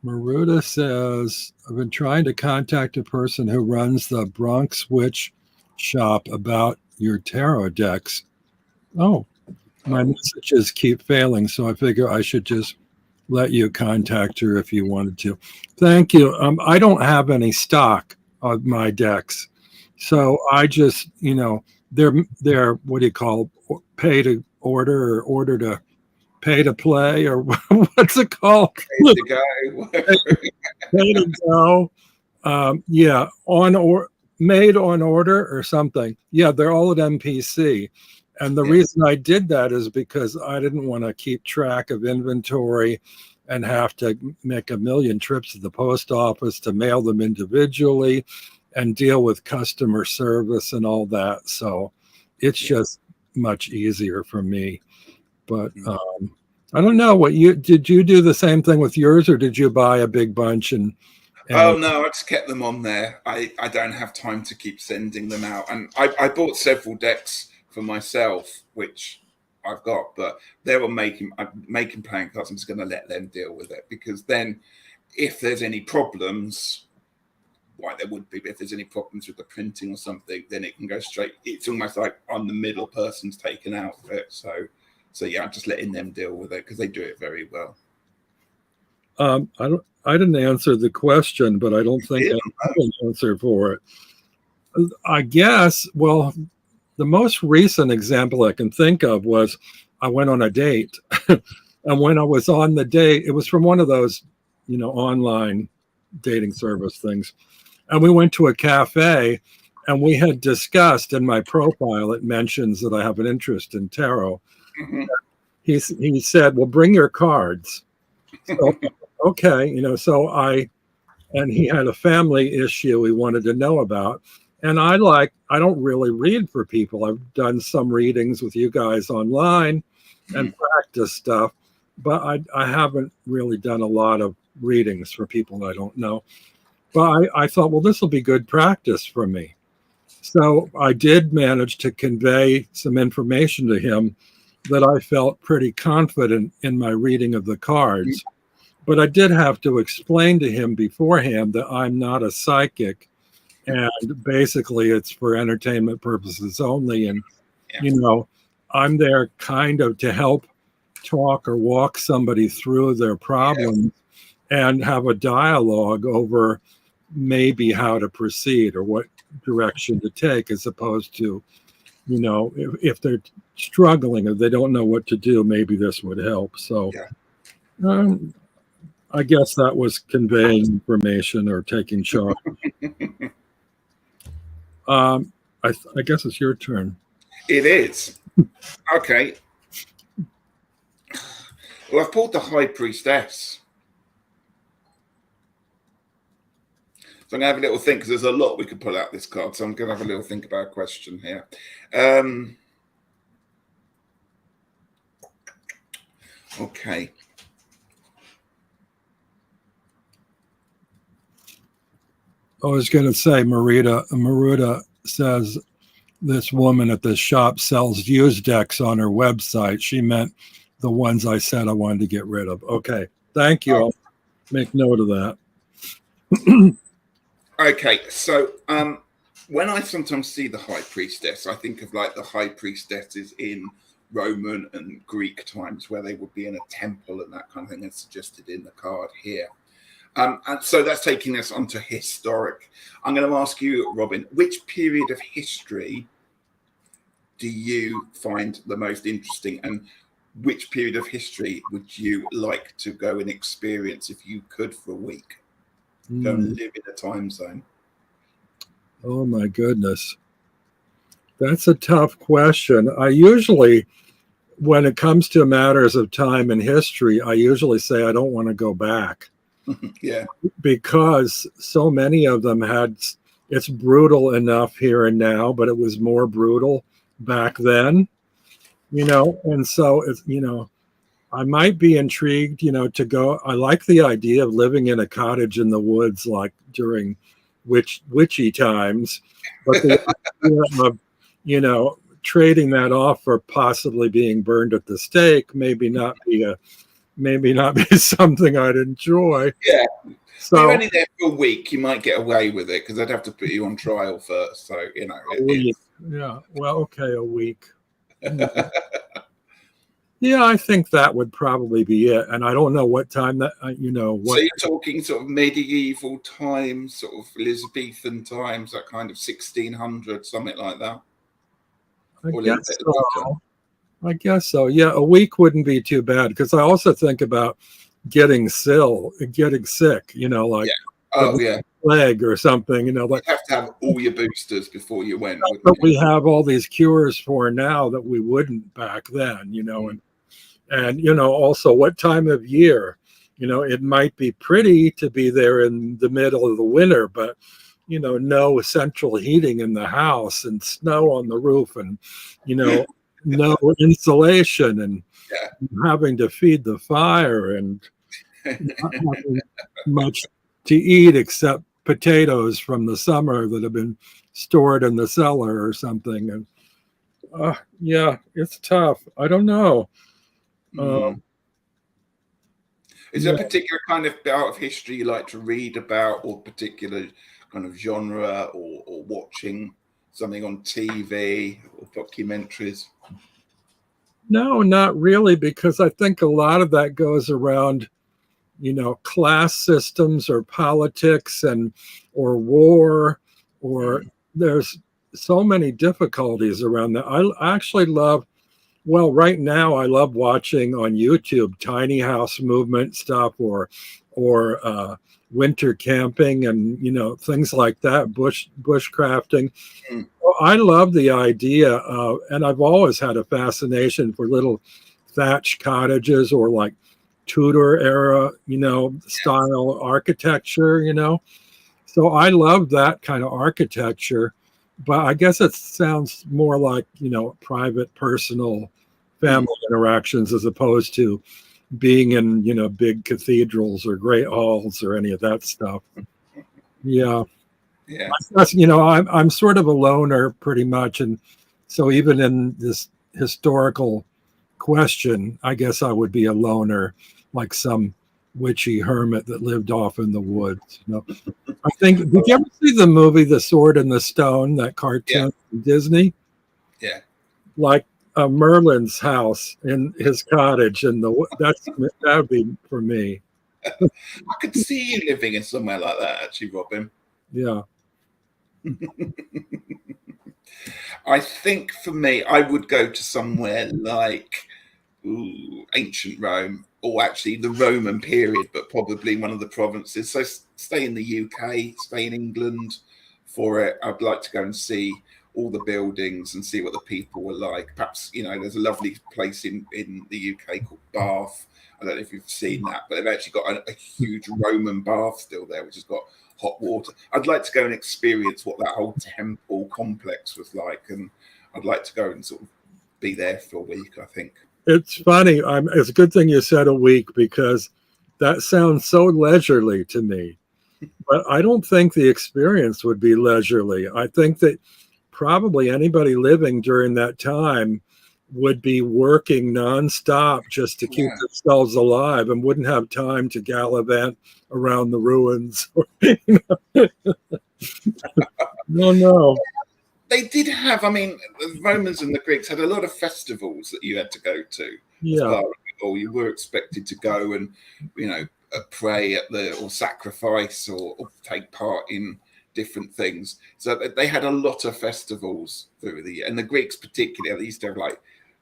Maruda says, I've been trying to contact a person who runs the Bronx Witch shop about your tarot decks. Oh, my messages keep failing, so I figure I should just let you contact her if you wanted to. Thank you. I don't have any stock of my decks, so I just, they're what do you call it? Pay to order or order to pay to play, or what's it called? Pay to go. Pay to go. Yeah, made on order or something. Yeah, they're all at MPC. And the reason I did that is because I didn't want to keep track of inventory and have to make a million trips to the post office to mail them individually and deal with customer service and all that. So it's just much easier for me. But I don't know did you do the same thing with yours, or did you buy a big bunch and oh no, I just kept them on there. I don't have time to keep sending them out. And I bought several decks for myself, which I've got, but they were making playing cards. I'm just going to let them deal with it, because then if there's any problems, there would be, but if there's any problems with the printing or something, then it can go straight. It's almost like I'm the middle person's taken out of it. So yeah, I'm just letting them deal with it because they do it very well. I didn't answer the question, but I don't think I have an answer for it. I guess, well, the most recent example I can think of was I went on a date. And when I was on the date, it was from one of those, online dating service things. And we went to a cafe, and we had discussed, in my profile, it mentions that I have an interest in tarot. Mm-hmm. He said, well, bring your cards. So, okay, and he had a family issue he wanted to know about. And I don't really read for people. I've done some readings with you guys online and practice stuff, but I haven't really done a lot of readings for people I don't know. But I thought, well, this will be good practice for me. So I did manage to convey some information to him that I felt pretty confident in my reading of the cards. But I did have to explain to him beforehand that I'm not a psychic, and basically it's for entertainment purposes only. And, I'm there kind of to help talk or walk somebody through their problems and have a dialogue over maybe how to proceed or what direction to take, as opposed to, if they're struggling or they don't know what to do, maybe this would help. So I guess that was conveying information or taking charge. I guess it's your turn. It is. Okay. Well, I've pulled the High Priestess. So I'm going to have a little think, because there's a lot we could pull out this card. So I'm going to have a little think about a question here. Okay. I was going to say, Maruda says this woman at the shop sells used decks on her website. She meant the ones I said I wanted to get rid of. Okay. Thank you. I'll make note of that. Okay. So when I sometimes see the High Priestess, I think of like the High Priestesses in Roman and Greek times, where they would be in a temple and that kind of thing, as suggested in the card here. And so that's taking us onto historic. I'm going to ask you, Robin, which period of history do you find the most interesting, and which period of history would you like to go and experience if you could for a week? Go and live in a time zone. Oh my goodness. That's a tough question. I usually, when it comes to matters of time and history, I usually say I don't want to go back. Yeah. Because so many of them it's brutal enough here and now, but it was more brutal back then, and so it's, I might be intrigued, to go. I like the idea of living in a cottage in the woods, like during witchy times, but the idea of, trading that off for possibly being burned at the stake maybe not be something I'd enjoy. Yeah. So you're only there for a week, you might get away with it because I'd have to put you on trial first. So a week. Yeah. Well, okay, a week. Yeah, I think that would probably be it. And I don't know what time that, So you're talking sort of medieval times, sort of Elizabethan times, that kind of 1600, something like that. I guess so. Yeah, a week wouldn't be too bad because I also think about getting sick, leg or something, like you have to have all your boosters before you went. But we have all these cures for now that we wouldn't back then, and also what time of year, it might be pretty to be there in the middle of the winter, but no central heating in the house and snow on the roof and no insulation and having to feed the fire and not having much to eat except potatoes from the summer that have been stored in the cellar or something. And yeah, it's tough. I don't know. Is there a particular kind of part of history you like to read about, or particular kind of genre, or watching something on TV or documentaries? No, not really, because I think a lot of that goes around, class systems or politics or war, or there's so many difficulties around that. I actually love, well, right now I love watching on YouTube tiny house movement stuff or winter camping and things like that, bushcrafting. I love the idea of, and I've always had a fascination for little thatch cottages or like Tudor era, style architecture, So I love that kind of architecture, but I guess it sounds more like, private, personal family interactions as opposed to being in, big cathedrals or great halls or any of that stuff. Yeah. Yeah. I'm sort of a loner pretty much. And so even in this historical question, I guess I would be a loner, like some witchy hermit that lived off in the woods. I think, did you ever see the movie The Sword and the Stone, that cartoon from Disney? Yeah. Like Merlin's house in his cottage, and that would be for me. I could see you living in somewhere like that, actually, Robin. Yeah. I think for me, I would go to somewhere like ancient Rome, or actually the Roman period, but probably one of the provinces. So stay in the UK, stay in England for it. I'd like to go and see all the buildings and see what the people were like. Perhaps, there's a lovely place in the UK called Bath. I don't know if you've seen that, but they've actually got a huge Roman bath still there, which has got hot water. I'd like to go and experience what that whole temple complex was like, and I'd like to go and sort of be there for a week, I think. It's funny. It's a good thing you said a week, because that sounds so leisurely to me. But I don't think the experience would be leisurely. I think that probably anybody living during that time would be working nonstop just to keep themselves alive and wouldn't have time to gallivant around the ruins. No. They did have, the Romans and the Greeks had a lot of festivals that you had to go to. Yeah. Or you were expected to go and, pray or sacrifice or take part in different things. So they had a lot of festivals through the year. And the Greeks particularly, they used to have like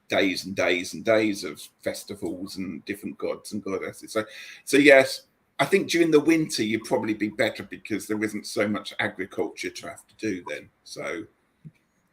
days and days and days of festivals and different gods and goddesses. So yes, I think during the winter you'd probably be better because there isn't so much agriculture to have to do then. So,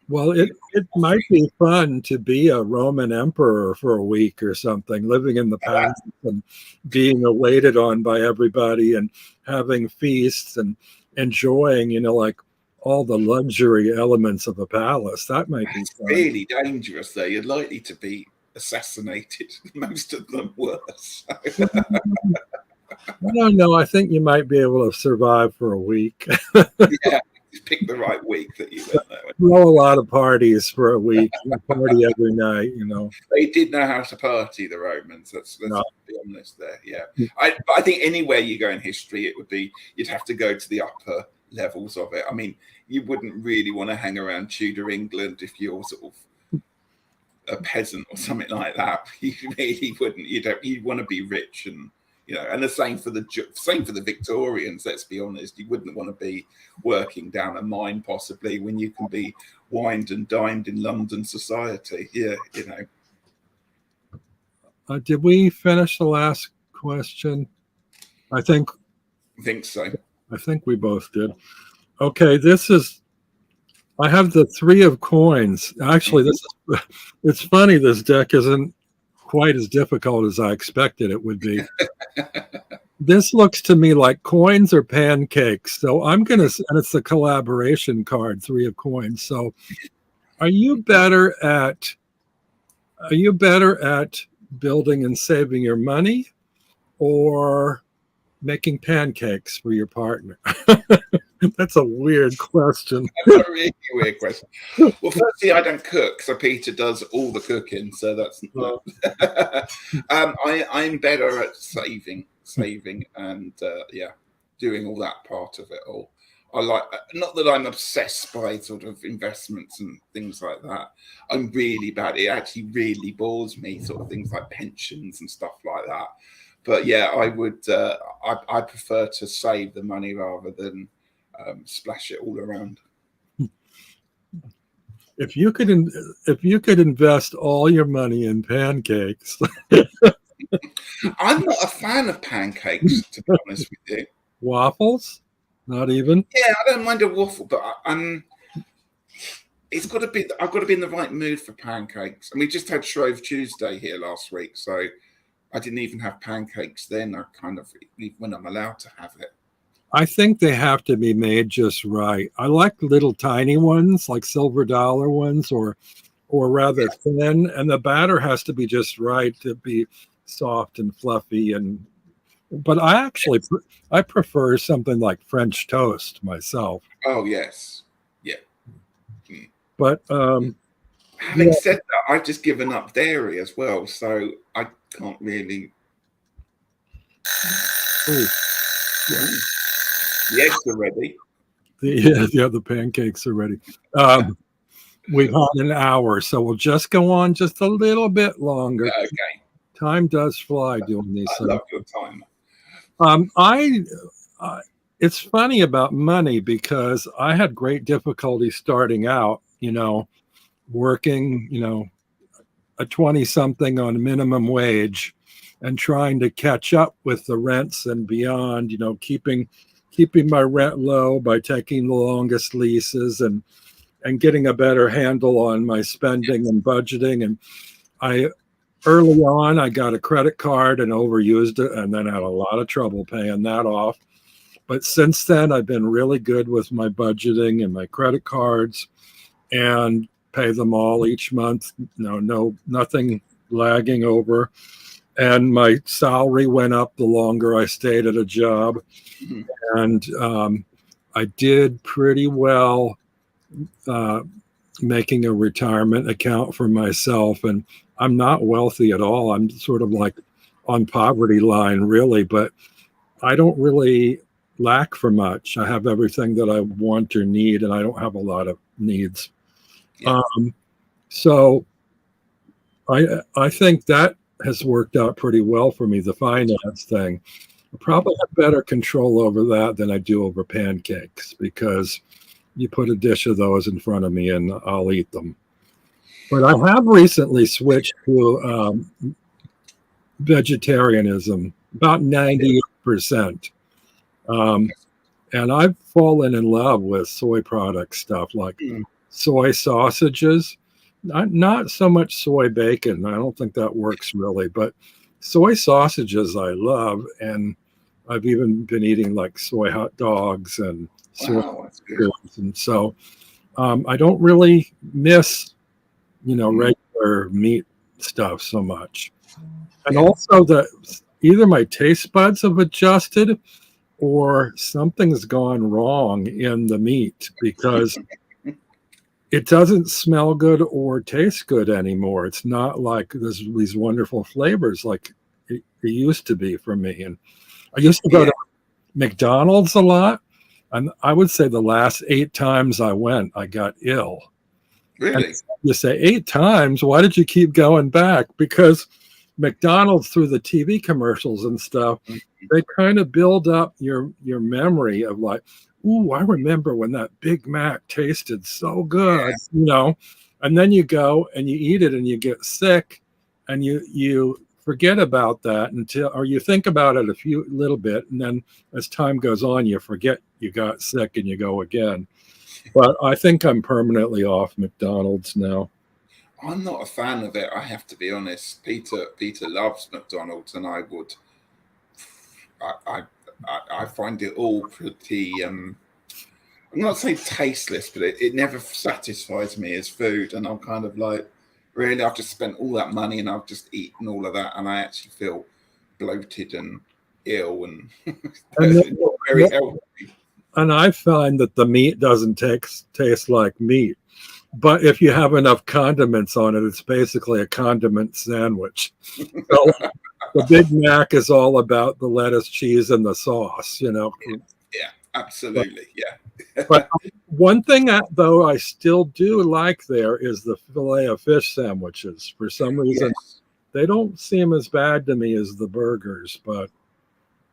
well, it might be fun to be a Roman emperor for a week or something, living in the palace and being waited on by everybody and having feasts and enjoying, like all the luxury elements of a palace. That might be It's fun. really dangerous, though. You're likely to be assassinated. Most of them were. So. I don't know. I think you might be able to survive for a week. Yeah, just pick the right week that you went there. Throw a lot of parties for a week. Party every night, They did know how to party, the Romans. Let's No. be honest there. Yeah, I think anywhere you go in history, you'd have to go to the upper levels of it. I mean, you wouldn't really want to hang around Tudor England if you're sort of a peasant or something like that. You really wouldn't. You'd want to be rich, and and the same for the Victorians. Let's be honest. You wouldn't want to be working down a mine possibly when you can be wined and dined in London society. Yeah, Did we finish the last question? I think so. I think we both did. Okay, I have the 3 of coins. Actually, it's funny. This deck isn't quite as difficult as I expected it would be. This looks to me like coins or pancakes. So and it's the collaboration card, 3 of coins. So are you better at building and saving your money, or making pancakes for your partner? That's a weird question. That's a really weird question. Well, firstly, I don't cook, so Peter does all the cooking. So that's I'm better at saving, and doing all that part of it all. I like, not that I'm obsessed by sort of investments and things like that. I'm really bad. It actually really bores me, sort of things like pensions and stuff like that. But yeah, I would. I prefer to save the money rather than splash it all around. If you could invest all your money in pancakes. I'm not a fan of pancakes, to be honest with you. Waffles? Not even? Yeah, I don't mind a waffle, but it's got to be. I've got to be in the right mood for pancakes. And we just had Shrove Tuesday here last week, so I didn't even have pancakes then. I kind of, when I'm allowed to have it. I think they have to be made just right. I like little tiny ones, like silver dollar ones, or rather thin, and the batter has to be just right to be soft and fluffy. But I prefer something like French toast myself. Oh yes, yeah. But having said that, I've just given up dairy as well, so I can't really. Ooh. Yeah. The eggs are ready. The pancakes are ready. We've had an hour, so we'll just go on just a little bit longer. Okay. Time does fly doing these things. I love your time. It's funny about money because I had great difficulty starting out, working, a 20-something on minimum wage and trying to catch up with the rents and beyond, keeping my rent low by taking the longest leases and getting a better handle on my spending and budgeting. And early on, I got a credit card and overused it, and then had a lot of trouble paying that off. But since then, I've been really good with my budgeting and my credit cards, and pay them all each month. Nothing lagging over. And my salary went up the longer I stayed at a job. Mm-hmm. And I did pretty well making a retirement account for myself. And I'm not wealthy at all. I'm sort of like on poverty line, really, but I don't really lack for much. I have everything that I want or need, and I don't have a lot of needs. Yeah. So I think that has worked out pretty well for me, the finance thing. I probably have better control over that than I do over pancakes, because you put a dish of those in front of me and I'll eat them. But I have recently switched to vegetarianism, about 98%. And I've fallen in love with soy product stuff, like soy sausages. Not so much soy bacon. I don't think that works really, but soy sausages I love. And I've even been eating like soy hot dogs and sort Wow, that's of good. foods. And so I don't really miss, Mm, regular meat stuff so much. And yeah. also the either my taste buds have adjusted or something's gone wrong in the meat because it doesn't smell good or taste good anymore. It's not like there's these wonderful flavors like it used to be for me. And I used to go Yeah. to McDonald's a lot. And I would say the last 8 times I went, I got ill. And Really? you say 8 times, why did you keep going back? Because McDonald's through the TV commercials and stuff, Mm, they kind of build up your memory of like, ooh, I remember when that Big Mac tasted so yeah. good, and then you go and you eat it and you get sick and you forget about that until or you think about it a few little bit and then as time goes on you forget you got sick and you go again. But I think I'm permanently off McDonald's now. I'm not a fan of it. I have to be honest. Peter loves McDonald's, and I would. I I, I find it all pretty. I'm not saying tasteless, but it never satisfies me as food, and I'm kind of like, really, I've just spent all that money and I've just eaten all of that, and I actually feel bloated and ill and And not very healthy. I find that the meat doesn't taste like meat. But if you have enough condiments on it, it's basically a condiment sandwich. So the Big Mac is all about the lettuce, cheese, and the sauce. Yeah, But, absolutely. but Yeah. one thing, though, I still do like there is the filet of fish sandwiches. For some reason, Yes. they don't seem as bad to me as the burgers. But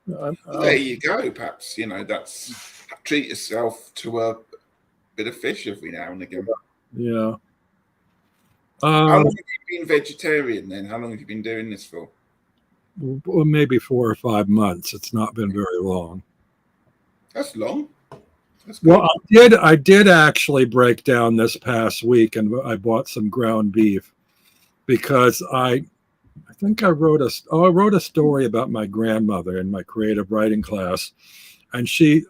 Well, there you go. Perhaps that's treat yourself to a bit of fish every now and again. yeah. How Um, long have you been vegetarian then? How long have you been doing this for? well, maybe 4 or 5 months. It's not been very long. That's long. That's Well, good. I did actually break down this past week, and I bought some ground beef because I think I wrote a story about my grandmother in my creative writing class, and she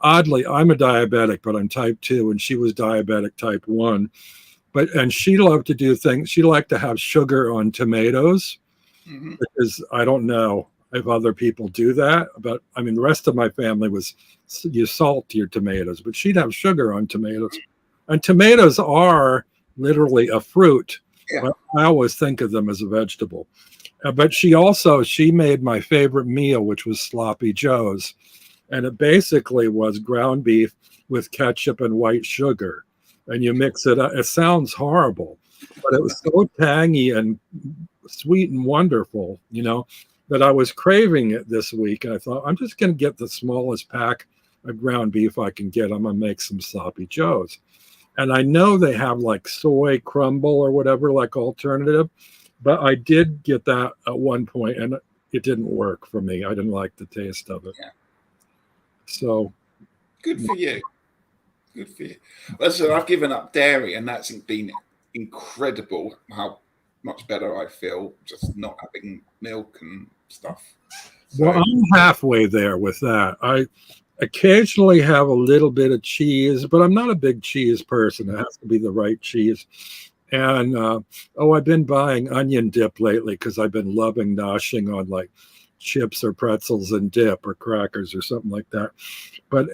oddly I'm a diabetic, but I'm type 2, and she was diabetic type 1. And she loved to do things. She liked to have sugar on tomatoes Hmm. because I don't know if other people do that, but I mean, the rest of my family was you salt your tomatoes, but she'd have sugar on tomatoes. And tomatoes are literally a fruit, Yeah. but I always think of them as a vegetable. But she made my favorite meal, which was sloppy joes, and it basically was ground beef with ketchup and white sugar, and you mix it up. It sounds horrible, but it was so tangy and sweet and wonderful, that I was craving it this week. And I thought, I'm just going to get the smallest pack of ground beef I can get. I'm going to make some sloppy joes. And I know they have like soy crumble or whatever, like alternative, but I did get that at one point and it didn't work for me. I didn't like the taste of it. Yeah. So, Good for you. Good for you. Listen, I've given up dairy, and that's been incredible. How much better I feel just not having milk and stuff. well, So I'm halfway there with that. I occasionally have a little bit of cheese, but I'm not a big cheese person. It has to be the right cheese. And I've been buying onion dip lately because I've been loving noshing on like chips or pretzels and dip or crackers or something like that.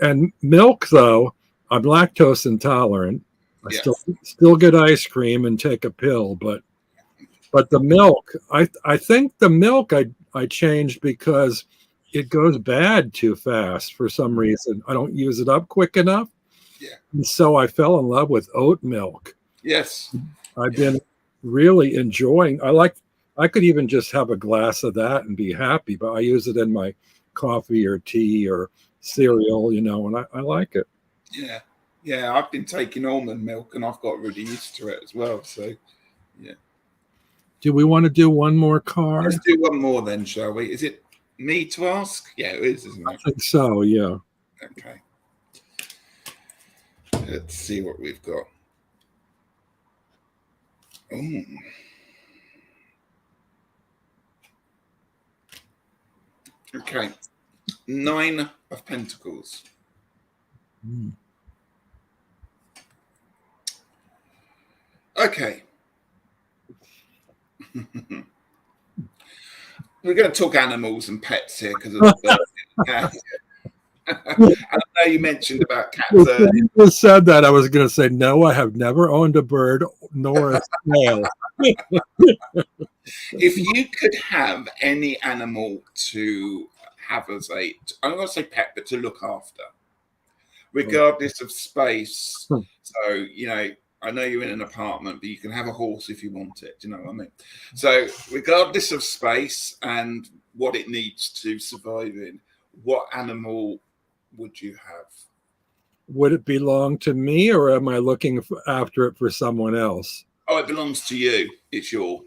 And milk though, I'm lactose intolerant. I still yes, still get ice cream and take a pill, but the milk, I think the milk I changed because it goes bad too fast for some reason. I don't use it up quick enough. yeah, And so I fell in love with oat milk. yes, I've yeah, been really enjoying. I could even just have a glass of that and be happy, but I use it in my coffee or tea or cereal, and I like it. yeah, yeah. I've been taking almond milk, and I've got really used to it as well. So yeah, Do we want to do one more card? let's do one more then, shall we? Is it me to ask? Yeah, it is, isn't I it? think so, yeah. Okay. Let's see what we've got. Oh, okay. 9 of Pentacles. Mm. Okay. We're going to talk animals and pets here because of the bird. I know you mentioned about cats earlier. You just said that. I was going to say, no, I have never owned a bird nor a snail. If you could have any animal to have as a, I'm going to say pet, but to look after, regardless of space. So, you know, I know you're in an apartment, but you can have a horse if you want it. Do you know what I mean? So, regardless of space and what it needs to survive in, what animal would you have? Would it belong to me, or am I looking after it for someone else? Oh, it belongs to you. It's your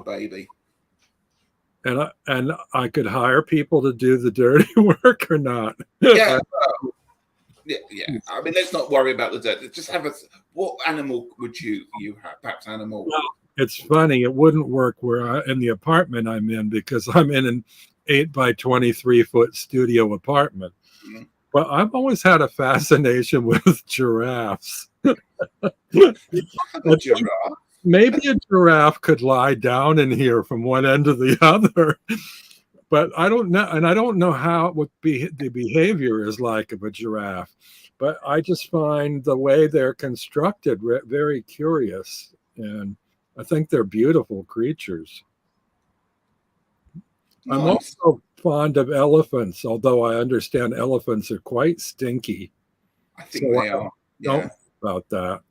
baby. And I could hire people to do the dirty work or not. Yeah, yeah. I mean, let's not worry about the dirt. Just have a. What animal would you have? Perhaps animal. Well, it's funny. It wouldn't work in the apartment I'm in, because I'm in an 8 by 23 foot studio apartment. Mhm. But I've always had a fascination with giraffes. A giraffe. Maybe a giraffe could lie down in here from one end to the other, but I don't know, and I don't know what the behavior is like of a giraffe. But I just find the way they're constructed very curious, and I think they're beautiful creatures. I'm Nice. also fond of elephants, although I understand elephants are quite stinky. I think So they I are. don't Yeah. know about that.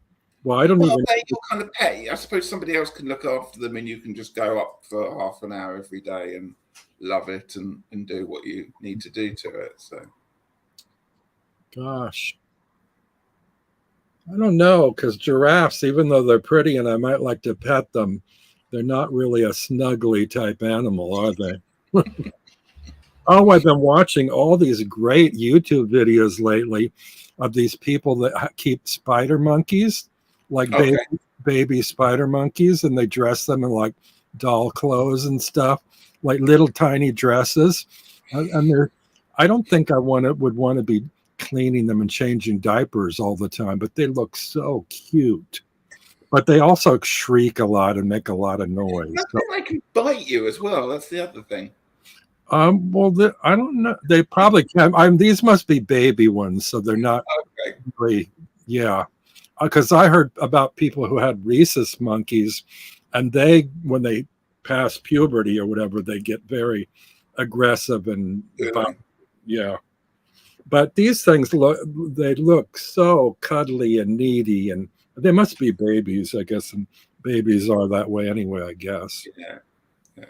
Well, I don't Well, even. they're your kind of pet. I suppose somebody else can look after them, and you can just go up for half an hour every day and love it and do what you need to do to it. So Gosh, I don't know, because giraffes, even though they're pretty and I might like to pet them, they're not really a snuggly type animal, are they? Oh, I've been watching all these great YouTube videos lately of these people that keep spider monkeys, like okay, baby spider monkeys, and they dress them in like doll clothes and stuff, like little tiny dresses. And they're, I don't think would want to be cleaning them and changing diapers all the time, but they look so cute. But they also shriek a lot and make a lot of noise. I think they can bite you as well. That's the other thing. Well, I don't know. They probably can. These must be baby ones, so they're not Okay. really. Yeah, because I heard about people who had rhesus monkeys, and when they pass puberty or whatever, they get very aggressive and Really? yeah. But these things look so cuddly and needy, and they must be babies, I guess, and babies are that way anyway, I guess. Yeah. Yeah.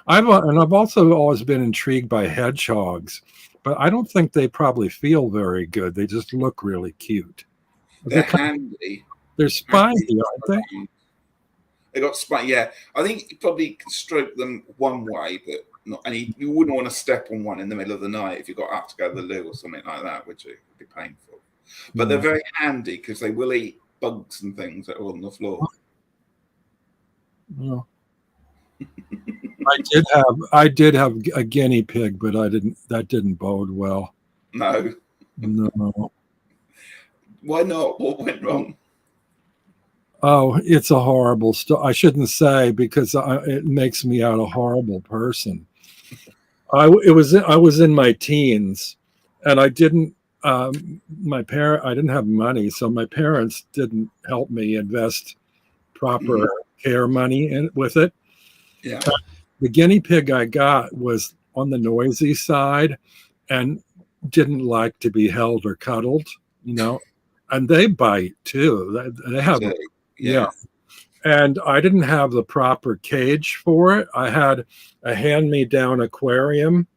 I've also always been intrigued by hedgehogs, but I don't think they probably feel very good. They just look really cute. They're handy. They're spiny, aren't they? They got spine. Yeah, I think you probably can stroke them one way, but not. And you wouldn't want to step on one in the middle of the night if you got up to go to the loo or something like that, would you? It'd be painful. But they're very handy because they will eat bugs and things that are on the floor. Yeah. I did have a guinea pig, but that didn't bode well. No. No. Why not? What went wrong? Oh, it's a horrible story. I shouldn't say, because it makes me out a horrible person. I was in my teens, and I didn't. I didn't have money, so my parents didn't help me invest proper care money with it. Yeah. The guinea pig I got was on the noisy side and didn't like to be held or cuddled, and they bite too. They have, yeah. And I didn't have the proper cage for it. I had a hand-me-down aquarium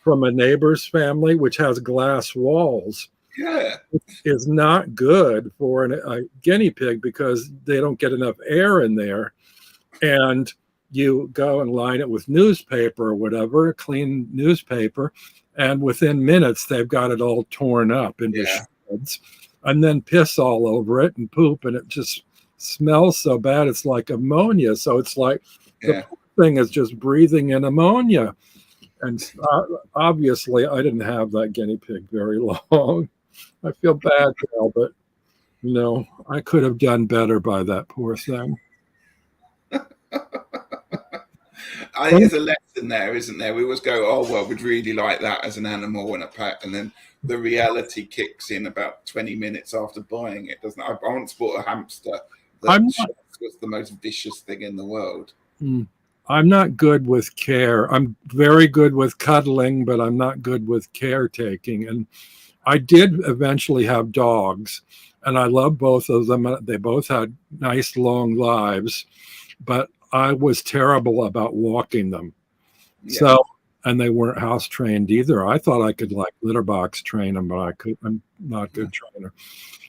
from a neighbor's family, which has glass walls. Yeah. It is not good for a guinea pig because they don't get enough air in there. And you go and line it with newspaper or whatever, clean newspaper, and within minutes they've got it all torn up into shreds, and then piss all over it and poop, and it just smells so bad it's like ammonia. So it's like the thing is just breathing in ammonia. And obviously I didn't have that guinea pig very long. I feel bad now, but I could have done better by that poor thing. I think there's a lesson there, isn't there? We always go, oh, well, we'd really like that as an animal and a pet. And then the reality kicks in about 20 minutes after buying it, doesn't it? I once bought a hamster that was the most vicious thing in the world. I'm not good with care. I'm very good with cuddling, but I'm not good with caretaking. And I did eventually have dogs, and I love both of them. They both had nice long lives, but I was terrible about walking them. Yeah. So, and they weren't house trained either. I thought I could like litter box train them, but I'm not a good trainer.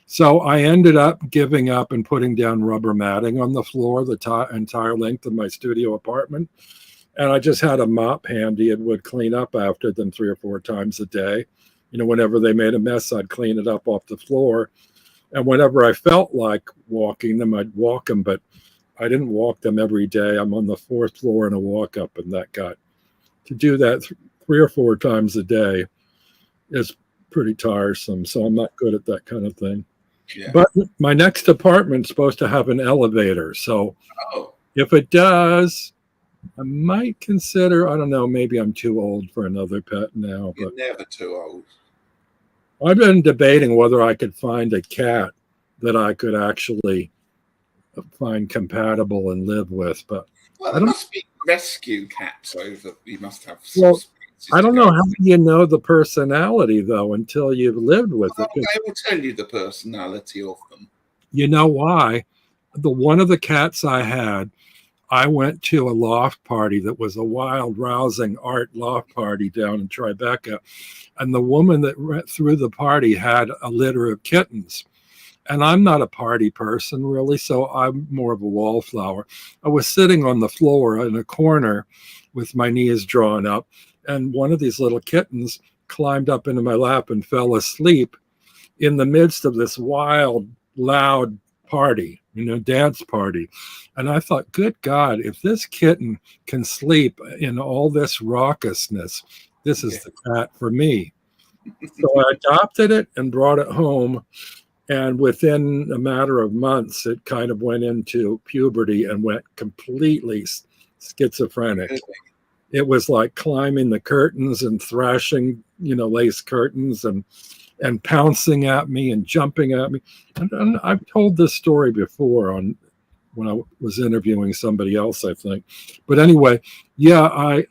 So I ended up giving up and putting down rubber matting on the floor, the entire length of my studio apartment. And I just had a mop handy and would clean up after them 3 or 4 times a day. Whenever they made a mess, I'd clean it up off the floor. And whenever I felt like walking them, I'd walk them, but I didn't walk them every day. I'm on the 4th floor in a walk up, and to do that 3 or 4 times a day is pretty tiresome. So I'm not good at that kind of thing. Yeah. But my next apartment's supposed to have an elevator. So if it does, I might consider, I don't know, maybe I'm too old for another pet now. You're never too old. I've been debating whether I could find a cat that I could actually find compatible and live with. But there must be rescue cats over. You must have. Well, I don't know how you know the personality though until you've lived with it. They will tell you the personality of them. You know why? One of the cats I had, I went to a loft party that was a wild, rousing art loft party down in Tribeca, and the woman that threw the party had a litter of kittens. And I'm not a party person, really, so I'm more of a wallflower. I was sitting on the floor in a corner with my knees drawn up, and one of these little kittens climbed up into my lap and fell asleep in the midst of this wild, loud party, dance party. And I thought, good God, if this kitten can sleep in all this raucousness, this is the cat for me. So I adopted it and brought it home. And within a matter of months, it kind of went into puberty and went completely schizophrenic. Really? It was like climbing the curtains and thrashing, lace curtains and pouncing at me and jumping at me. And I've told this story before when I was interviewing somebody else, I think. But anyway, yeah,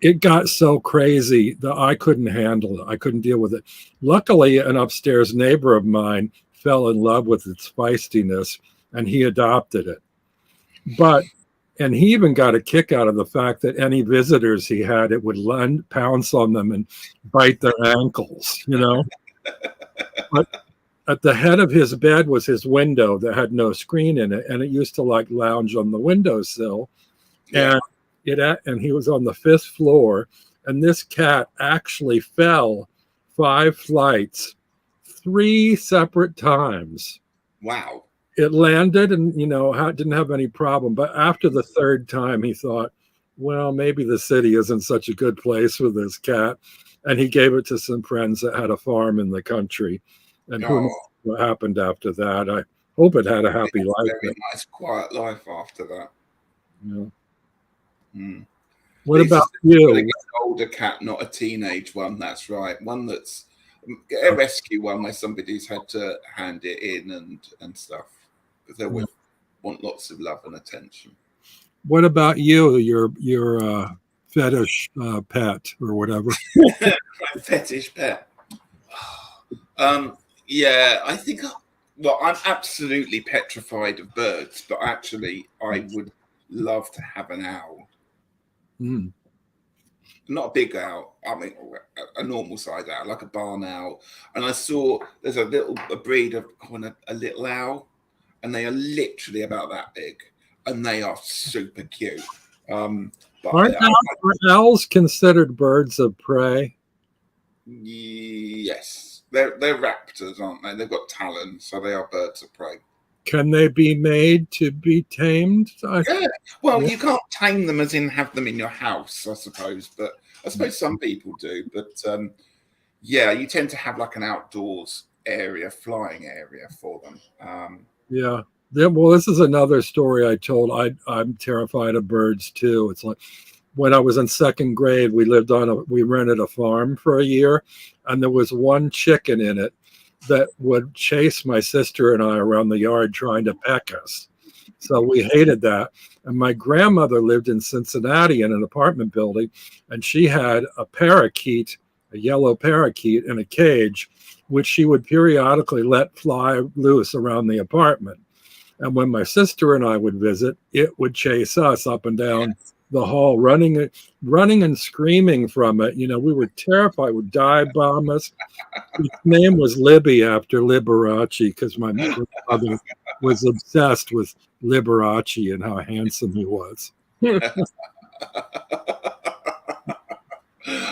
it got so crazy that I couldn't handle it. I couldn't deal with it. Luckily, an upstairs neighbor of mine fell in love with its feistiness, and he adopted it. And he even got a kick out of the fact that any visitors he had, it would pounce on them and bite their ankles, But at the head of his bed was his window that had no screen in it, and it used to like lounge on the windowsill. Yeah. And he was on the 5th floor, and this cat actually fell 5 flights 3 separate times. Wow. It landed and, didn't have any problem. But after the 3rd time, he thought, well, maybe the city isn't such a good place for this cat. And he gave it to some friends that had a farm in the country. And who knows what happened after that. I hope it had a happy life. Very nice, quiet life after that. Yeah. What about you? An older cat, not a teenage one. That's right. One that's a rescue one where somebody's had to hand it in and stuff because they would want lots of love and attention. What about you? Your fetish pet or whatever? Fetish pet. Yeah, I think. Well, I'm absolutely petrified of birds, but actually, I would love to have an owl. Not a big owl. I mean, a normal size owl, like a barn owl. And I saw there's a breed of a little owl, and they are literally about that big, and they are super cute. But Aren't owls considered birds of prey? Yes, they're raptors, aren't they? They've got talons, so they are birds of prey. Can they be made to be tamed? Yeah. Well, you can't tame them as in have them in your house, I suppose. But I suppose some people do. But Yeah, you tend to have like an outdoors area, flying area for them. Yeah. Well, this is another story I told. I'm terrified of birds too. It's like when I was in second grade, we rented a farm for a year, and there was one chicken in it that would chase my sister and I around the yard trying to peck us. So we hated that. And my grandmother lived in Cincinnati in an apartment building, and she had a parakeet, a yellow parakeet in a cage, which she would periodically let fly loose around the apartment. And when my sister and I would visit, it would chase us up and down the hall, running and screaming from it. We were terrified. It would dive bomb us. His name was Libby after Liberace because my grandmother was obsessed with Liberace and how handsome he was.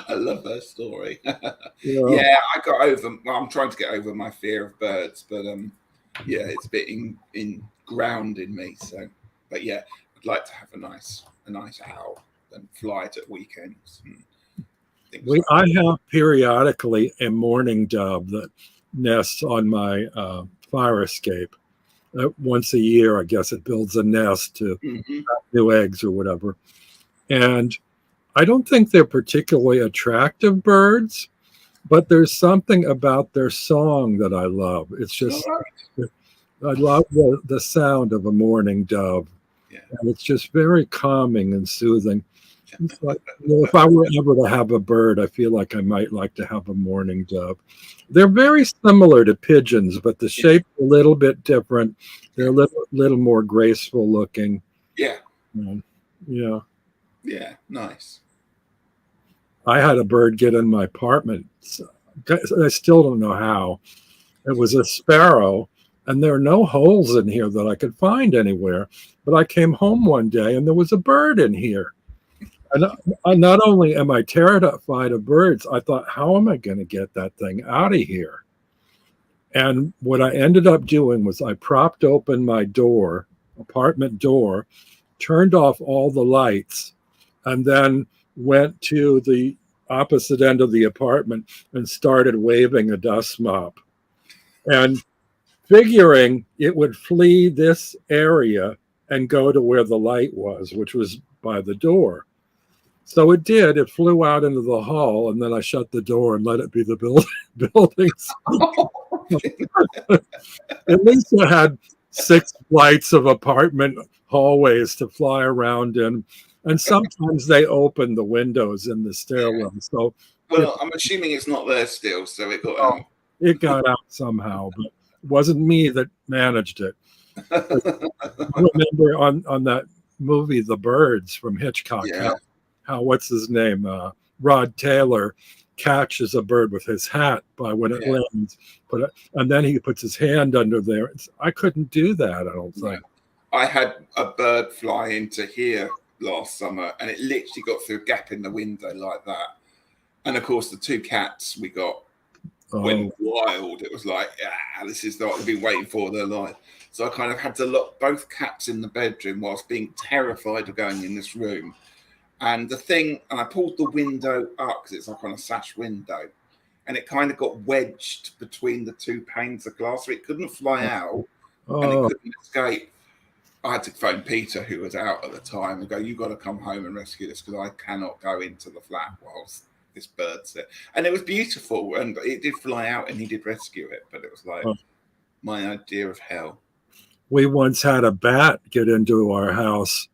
I love that story. Yeah, I got over. Well, I'm trying to get over my fear of birds, but yeah, it's a bit inground in me. So, but yeah, I'd like to have a nice owl and fly it at weekends. I have periodically a mourning dove that nests on my fire escape. Once a year, I guess it builds a nest to new eggs or whatever. And I don't think they're particularly attractive birds, but there's something about their song that I love. It's just, I love the sound of a mourning dove. Yeah. And it's just very calming and soothing. It's like, if I were ever to have a bird, I feel like I might like to have a mourning dove. They're very similar to pigeons, but the shape's a little bit different. They're a little more graceful looking. Yeah. Yeah. Yeah. Nice. I had a bird get in my apartment. I still don't know how. It was a sparrow, and there are no holes in here that I could find anywhere. But I came home one day, and there was a bird in here. And not only am I terrified of birds, I thought, how am I going to get that thing out of here? And what I ended up doing was I propped open my apartment door, turned off all the lights, and then went to the opposite end of the apartment and started waving a dust mop. And figuring it would flee this area and go to where the light was, which was by the door. So it did. It flew out into the hall, and then I shut the door and let it be the buildings. At least I had 6 flights of apartment hallways to fly around in, and sometimes they open the windows in the stairwell. So, well, I'm assuming it's not there still, so it got out. It got out somehow, but it wasn't me that managed it. I remember on that movie, The Birds from Hitchcock. How what's his name? Rod Taylor catches a bird with his hat by when it lands, and then he puts his hand under there. I couldn't do that, I don't think. I had a bird fly into here last summer, and it literally got through a gap in the window like that. And of course, the 2 cats we got went wild. It was like, this is what I've been waiting for their life. So I kind of had to lock both cats in the bedroom whilst being terrified of going in this room. And I pulled the window up because it's like on a sash window, and it kind of got wedged between the 2 panes of glass, so it couldn't fly out and it couldn't escape. I had to phone Peter, who was out at the time, and go, "You've got to come home and rescue this because I cannot go into the flat whilst this bird's there." And it was beautiful, and it did fly out, and he did rescue it, but it was like my idea of hell. We once had a bat get into our house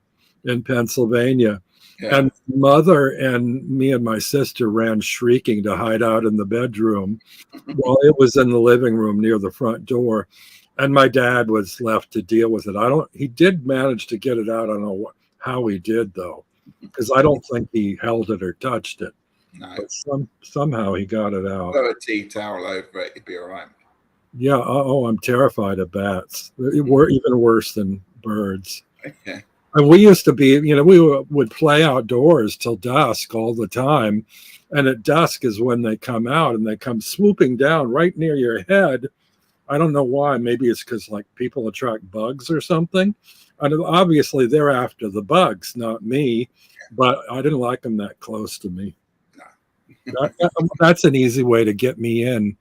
in Pennsylvania. Yeah. And mother and me and my sister ran shrieking to hide out in the bedroom while it was in the living room near the front door. And my dad was left to deal with it. He did manage to get it out. I don't know how he did, though, because I don't think he held it or touched it. No. But somehow he got it out. Throw a tea towel over it, you'd be all right. Yeah. I'm terrified of bats. We're even worse than birds. Okay. And we used to be, we would play outdoors till dusk all the time. And at dusk is when they come out, and they come swooping down right near your head. I don't know why. Maybe it's because like people attract bugs or something. And obviously they're after the bugs, not me. But I didn't like them that close to me. No. That's an easy way to get me in.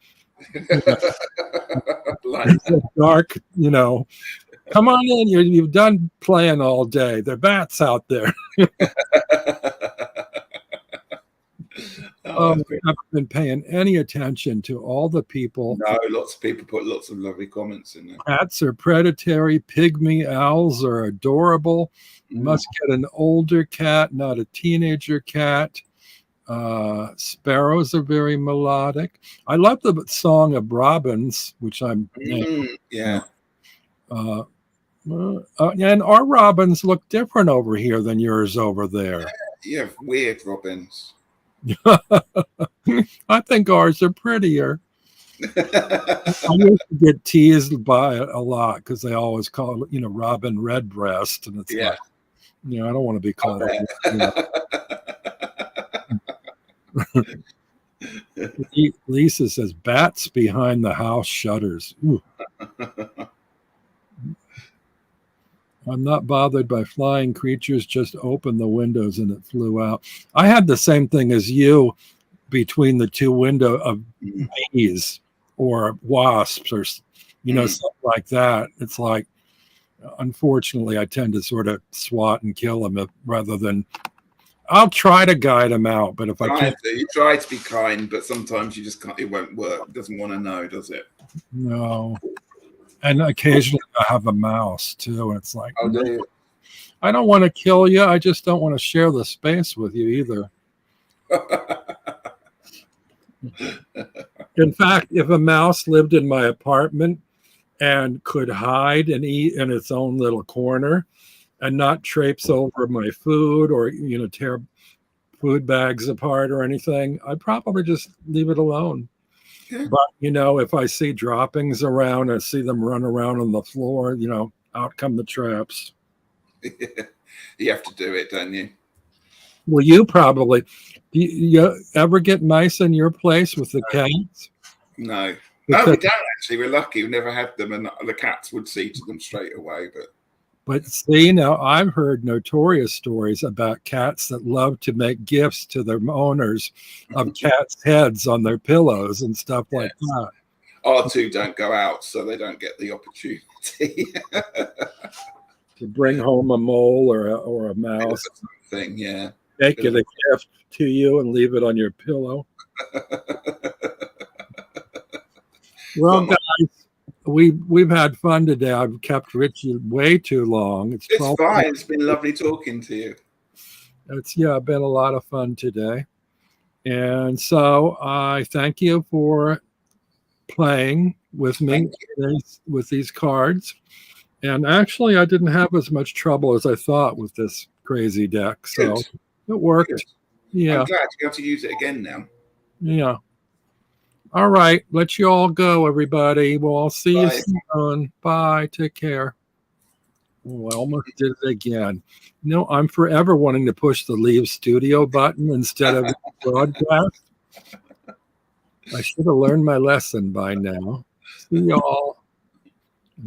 Like It's so dark, Come on in. You've done playing all day. There are bats out there. oh, I haven't been paying any attention to all the people. no, lots of people put lots of lovely comments in there. Cats are predatory. Pygmy owls are adorable. Must get an older cat, not a teenager cat. Sparrows are very melodic. I love the song of robins, which I'm yeah. And our robins look different over here than yours over there. You have weird robins. I think ours are prettier. I used to get teased by it a lot because they always call it, Robin Redbreast, and it's like, I don't want to be called. Lisa says bats behind the house shutters. Ooh. I'm not bothered by flying creatures, just open the windows and it flew out. I had the same thing as you between the two window of bees or wasps or, something like that. It's like, unfortunately, I tend to sort of swat and kill them rather than, I'll try to guide them out. But if I can't. You try to be kind, but sometimes you just can't, it won't work. It doesn't want to know, does it? No. And occasionally I have a mouse too. And it's like, I don't want to kill you. I just don't want to share the space with you either. In fact, if a mouse lived in my apartment and could hide and eat in its own little corner and not traipse over my food or, tear food bags apart or anything, I'd probably just leave it alone. But, if I see droppings around, I see them run around on the floor, out come the traps. You have to do it, don't you? Well, you probably. Do you ever get mice in your place with the cats? No. No, we don't actually. We're lucky. We never had them, and the cats would see to them straight away. But see, now I've heard notorious stories about cats that love to make gifts to their owners of cats' heads on their pillows and stuff like that. Our two don't go out, so they don't get the opportunity to bring home a mole or a mouse. Thing, yeah. Make it a gift to you and leave it on your pillow. Well, guys, we've had fun today. I've kept Ritchie way too long. It's fine. It's been lovely talking to you. It's been a lot of fun today. And so I thank you for playing with me with these cards. And actually, I didn't have as much trouble as I thought with this crazy deck. So it worked. Good. Yeah. I'm glad you have to use it again now. Yeah. All right. Let you all go, everybody. We'll all see you soon. Bye. Take care. Oh, I almost did it again. I'm forever wanting to push the leave studio button instead of broadcast. I should have learned my lesson by now. See y'all.